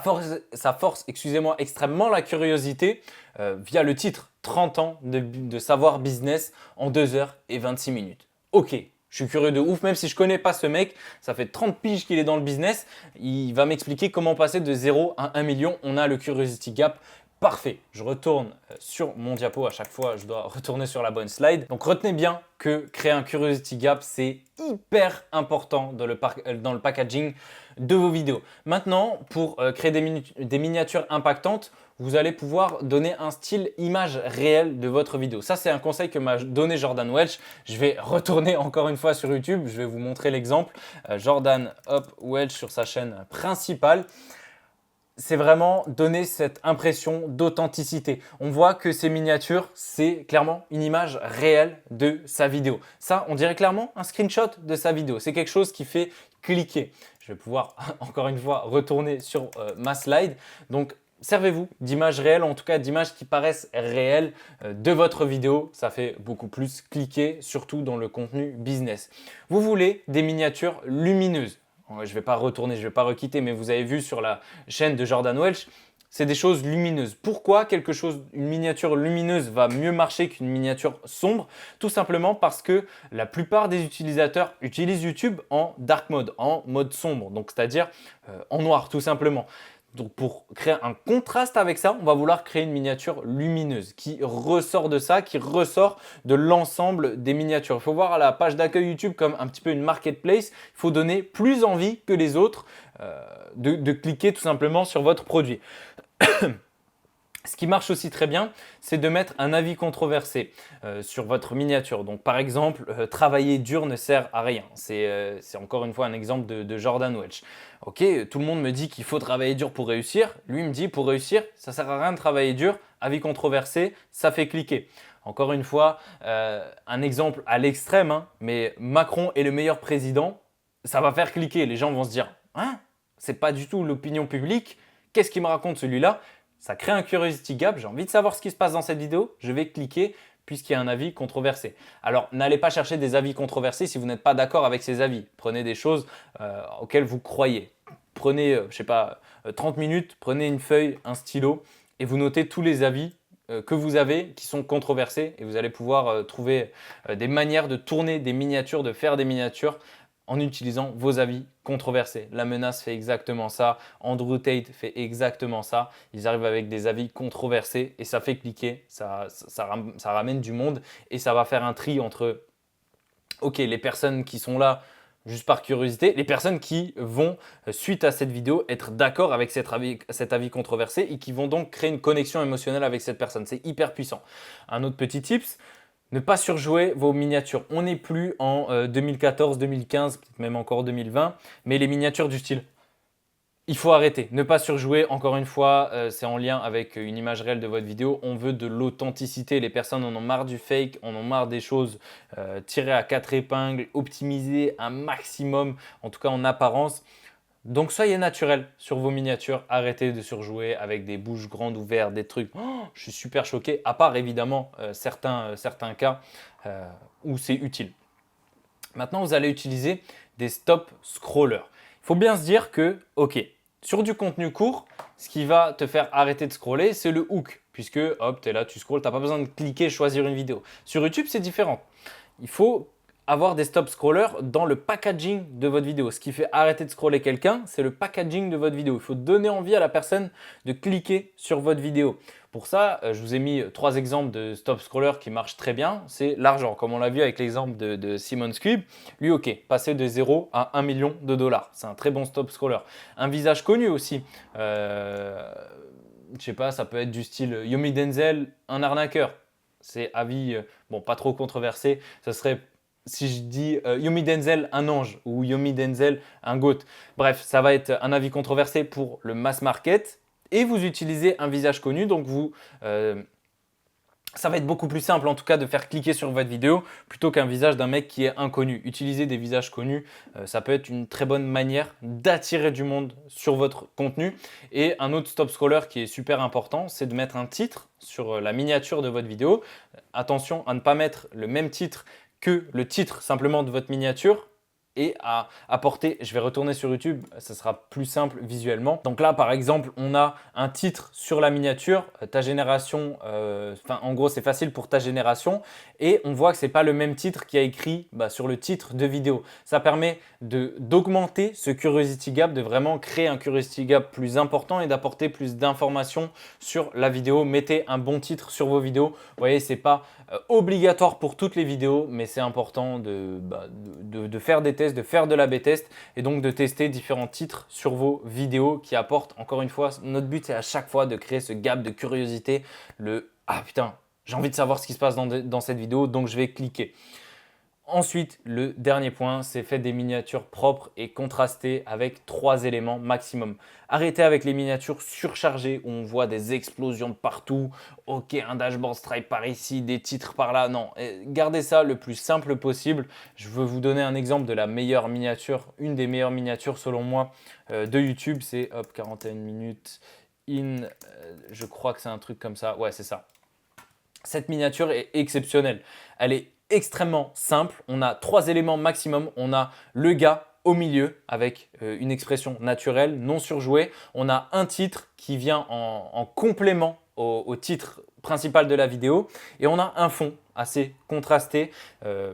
force excusez-moi, extrêmement la curiosité via le titre 30 ans de savoir business en 2 heures et 26 minutes. Ok, je suis curieux de ouf, même si je ne connais pas ce mec, ça fait 30 piges qu'il est dans le business, il va m'expliquer comment passer de 0 à 1 million. On a le Curiosity Gap. Parfait, je retourne sur mon diapo à chaque fois, je dois retourner sur la bonne slide. Donc retenez bien que créer un Curiosity Gap, c'est hyper important dans le packaging de vos vidéos. Maintenant, pour créer des miniatures impactantes, vous allez pouvoir donner un style image réelle de votre vidéo. Ça, c'est un conseil que m'a donné Jordan Welch. Je vais retourner encore une fois sur YouTube, je vais vous montrer l'exemple. Jordan Welch sur sa chaîne principale. C'est vraiment donner cette impression d'authenticité. On voit que ces miniatures, c'est clairement une image réelle de sa vidéo. Ça, on dirait clairement un screenshot de sa vidéo. C'est quelque chose qui fait cliquer. Je vais pouvoir encore une fois retourner sur ma slide. Donc, servez-vous d'images réelles, en tout cas d'images qui paraissent réelles de votre vidéo. Ça fait beaucoup plus cliquer, surtout dans le contenu business. Vous voulez des miniatures lumineuses. Je ne vais pas retourner, je ne vais pas requitter, mais vous avez vu sur la chaîne de Jordan Welch, c'est des choses lumineuses. Pourquoi une miniature lumineuse va mieux marcher qu'une miniature sombre? Tout simplement parce que la plupart des utilisateurs utilisent YouTube en dark mode, en mode sombre, donc c'est-à-dire en noir tout simplement. Donc pour créer un contraste avec ça, on va vouloir créer une miniature lumineuse qui ressort de ça, qui ressort de l'ensemble des miniatures. Il faut voir la page d'accueil YouTube comme un petit peu une marketplace. Il faut donner plus envie que les autres de cliquer tout simplement sur votre produit. Ce qui marche aussi très bien, c'est de mettre un avis controversé sur votre miniature. Donc par exemple, travailler dur ne sert à rien. C'est encore une fois un exemple de Jordan Welch. Ok, tout le monde me dit qu'il faut travailler dur pour réussir. Lui me dit pour réussir, ça ne sert à rien de travailler dur. Avis controversé, ça fait cliquer. Encore une fois, un exemple à l'extrême, hein, mais Macron est le meilleur président, ça va faire cliquer. Les gens vont se dire, hein, c'est pas du tout l'opinion publique. Qu'est-ce qu'il me raconte celui-là? Ça crée un curiosity gap, j'ai envie de savoir ce qui se passe dans cette vidéo, je vais cliquer puisqu'il y a un avis controversé. Alors, n'allez pas chercher des avis controversés si vous n'êtes pas d'accord avec ces avis. Prenez des choses auxquelles vous croyez. Prenez, je sais pas, 30 minutes, prenez une feuille, un stylo et vous notez tous les avis que vous avez qui sont controversés et vous allez pouvoir trouver des manières de tourner des miniatures, de faire des miniatures en utilisant vos avis controversés. La menace fait exactement ça. Andrew Tate fait exactement ça. Ils arrivent avec des avis controversés et ça fait cliquer. Ça ramène du monde et ça va faire un tri entre les personnes qui sont là juste par curiosité, les personnes qui vont, suite à cette vidéo, être d'accord avec cet avis controversé et qui vont donc créer une connexion émotionnelle avec cette personne. C'est hyper puissant. Un autre petit tips, ne pas surjouer vos miniatures. On n'est plus en 2014, 2015, peut-être même encore 2020, mais les miniatures du style. Il faut arrêter, ne pas surjouer. Encore une fois, c'est en lien avec une image réelle de votre vidéo. On veut de l'authenticité. Les personnes en ont marre du fake, en ont marre des choses tirées à 4 épingles, optimisées un maximum, en tout cas en apparence. Donc soyez naturel sur vos miniatures, arrêtez de surjouer avec des bouches grandes ouvertes, des trucs. Oh, je suis super choqué, à part évidemment certains cas où c'est utile. Maintenant, vous allez utiliser des stop scrollers. Il faut bien se dire que, sur du contenu court, ce qui va te faire arrêter de scroller, c'est le hook. Puisque, hop, tu es là, tu scrolles, tu n'as pas besoin de cliquer, choisir une vidéo. Sur YouTube, c'est différent. Il faut avoir des stop scrollers dans le packaging de votre vidéo. Ce qui fait arrêter de scroller quelqu'un, c'est le packaging de votre vidéo. Il faut donner envie à la personne de cliquer sur votre vidéo. Pour ça, je vous ai mis 3 exemples de stop scrollers qui marchent très bien. C'est l'argent, comme on l'a vu avec l'exemple de Simon Squibb. Lui, passer de 0 à 1 million de dollars. C'est un très bon stop scroller. Un visage connu aussi. Je sais pas, ça peut être du style Yomi Denzel, un arnaqueur. C'est avis, pas trop controversé. Ça serait si je dis Yomi Denzel, un ange ou Yomi Denzel, un goat. Bref, ça va être un avis controversé pour le mass market et vous utilisez un visage connu. Donc, ça va être beaucoup plus simple en tout cas de faire cliquer sur votre vidéo plutôt qu'un visage d'un mec qui est inconnu. Utiliser des visages connus, ça peut être une très bonne manière d'attirer du monde sur votre contenu. Et un autre stop scroller qui est super important, c'est de mettre un titre sur la miniature de votre vidéo. Attention à ne pas mettre le même titre que le titre simplement de votre miniature et à apporter, je vais retourner sur YouTube, ça sera plus simple visuellement. Donc là, par exemple, on a un titre sur la miniature, ta génération, en gros, c'est facile pour ta génération. Et on voit que ce n'est pas le même titre qui a écrit sur le titre de vidéo. Ça permet d'augmenter ce curiosity gap, de vraiment créer un curiosity gap plus important et d'apporter plus d'informations sur la vidéo. Mettez un bon titre sur vos vidéos. Vous voyez, ce n'est pas obligatoire pour toutes les vidéos, mais c'est important de faire des tests, de faire de l'A/B test et donc de tester différents titres sur vos vidéos qui apportent, encore une fois, notre but c'est à chaque fois de créer ce gap de curiosité, ah putain, j'ai envie de savoir ce qui se passe dans cette vidéo, donc je vais cliquer. Ensuite, le dernier point, c'est faites des miniatures propres et contrastées avec 3 éléments maximum. Arrêtez avec les miniatures surchargées où on voit des explosions de partout. Ok, un dashboard stripe par ici, des titres par là. Non, gardez ça le plus simple possible. Je veux vous donner un exemple de la meilleure miniature, une des meilleures miniatures selon moi de YouTube. C'est 41 minutes je crois que c'est un truc comme ça. Ouais, c'est ça. Cette miniature est exceptionnelle. Elle est extrêmement simple. On a 3 éléments maximum. On a le gars au milieu avec une expression naturelle, non surjouée. On a un titre qui vient en complément au titre principal de la vidéo. Et on a un fond assez contrasté.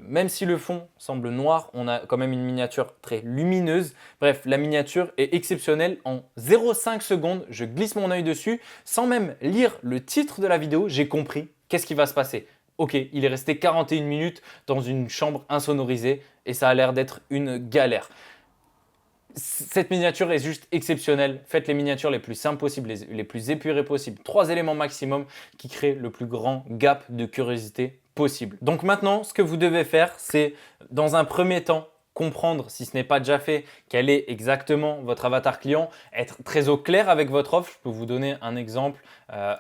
Même si le fond semble noir, on a quand même une miniature très lumineuse. Bref, la miniature est exceptionnelle. En 0,5 secondes, je glisse mon œil dessus. Sans même lire le titre de la vidéo, j'ai compris qu'est-ce qui va se passer. Ok, il est resté 41 minutes dans une chambre insonorisée et ça a l'air d'être une galère. Cette miniature est juste exceptionnelle. Faites les miniatures les plus simples possibles, les plus épurées possibles. 3 éléments maximum qui créent le plus grand gap de curiosité possible. Donc maintenant, ce que vous devez faire, c'est dans un premier temps, comprendre, si ce n'est pas déjà fait, quel est exactement votre avatar client, être très au clair avec votre offre. Je peux vous donner un exemple.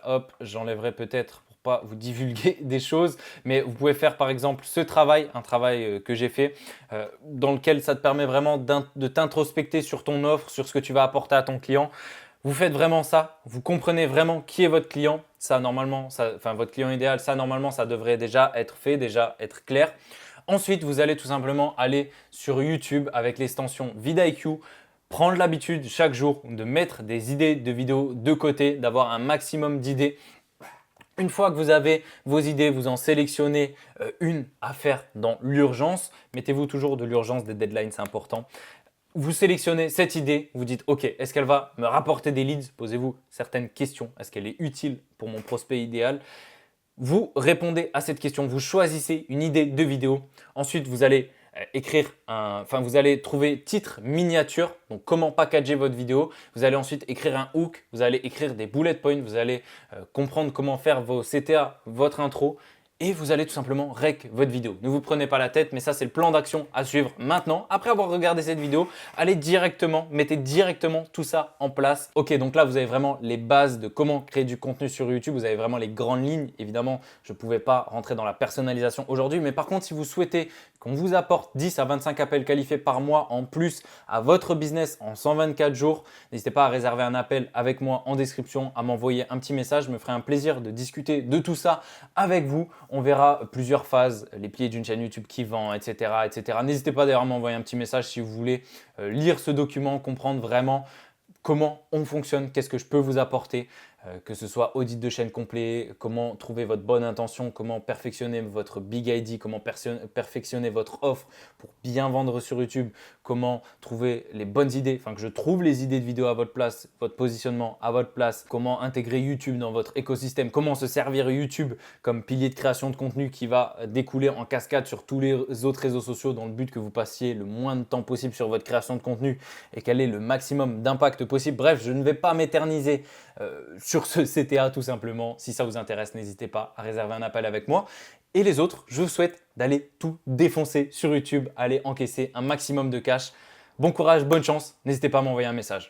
Hop, j'enlèverai peut-être pas vous divulguer des choses, mais vous pouvez faire par exemple ce travail, un travail que j'ai fait, dans lequel ça te permet vraiment de t'introspecter sur ton offre, sur ce que tu vas apporter à ton client. Vous faites vraiment ça, vous comprenez vraiment qui est votre client. Ça, normalement, votre client idéal, ça, normalement, ça devrait déjà être fait, déjà être clair. Ensuite, vous allez tout simplement aller sur YouTube avec l'extension vidIQ, prendre l'habitude chaque jour de mettre des idées de vidéos de côté, d'avoir un maximum d'idées. Une fois que vous avez vos idées, vous en sélectionnez une à faire dans l'urgence. Mettez-vous toujours de l'urgence, des deadlines, c'est important. Vous sélectionnez cette idée, vous dites ok, est-ce qu'elle va me rapporter des leads? Posez-vous certaines questions. Est-ce qu'elle est utile pour mon prospect idéal? Vous répondez à cette question, vous choisissez une idée de vidéo. Ensuite, vous allez vous allez trouver titre miniature, donc comment packager votre vidéo. Vous allez ensuite écrire un hook, vous allez écrire des bullet points, vous allez comprendre comment faire vos CTA, votre intro. Et vous allez tout simplement rec votre vidéo. Ne vous prenez pas la tête, mais ça c'est le plan d'action à suivre maintenant. Après avoir regardé cette vidéo, mettez directement tout ça en place. Ok, donc là vous avez vraiment les bases de comment créer du contenu sur YouTube. Vous avez vraiment les grandes lignes. Évidemment, je ne pouvais pas rentrer dans la personnalisation aujourd'hui, mais par contre, si vous souhaitez qu'on vous apporte 10 à 25 appels qualifiés par mois en plus à votre business en 124 jours, n'hésitez pas à réserver un appel avec moi en description, à m'envoyer un petit message. Je me ferai un plaisir de discuter de tout ça avec vous. On verra plusieurs phases, les piliers d'une chaîne YouTube qui vend, etc. etc. N'hésitez pas d'ailleurs à m'envoyer un petit message si vous voulez lire ce document, comprendre vraiment comment on fonctionne, qu'est-ce que je peux vous apporter, que ce soit audit de chaîne complet, comment trouver votre bonne intention, comment perfectionner votre big ID, comment perfectionner votre offre pour bien vendre sur YouTube, comment trouver les bonnes idées, que je trouve les idées de vidéo à votre place, votre positionnement à votre place, comment intégrer YouTube dans votre écosystème, comment se servir YouTube comme pilier de création de contenu qui va découler en cascade sur tous les autres réseaux sociaux dans le but que vous passiez le moins de temps possible sur votre création de contenu et quel est le maximum d'impact possible. Bref, je ne vais pas m'éterniser sur ce CTA tout simplement. Si ça vous intéresse, n'hésitez pas à réserver un appel avec moi. Et les autres, je vous souhaite d'aller tout défoncer sur YouTube, aller encaisser un maximum de cash. Bon courage, bonne chance. N'hésitez pas à m'envoyer un message.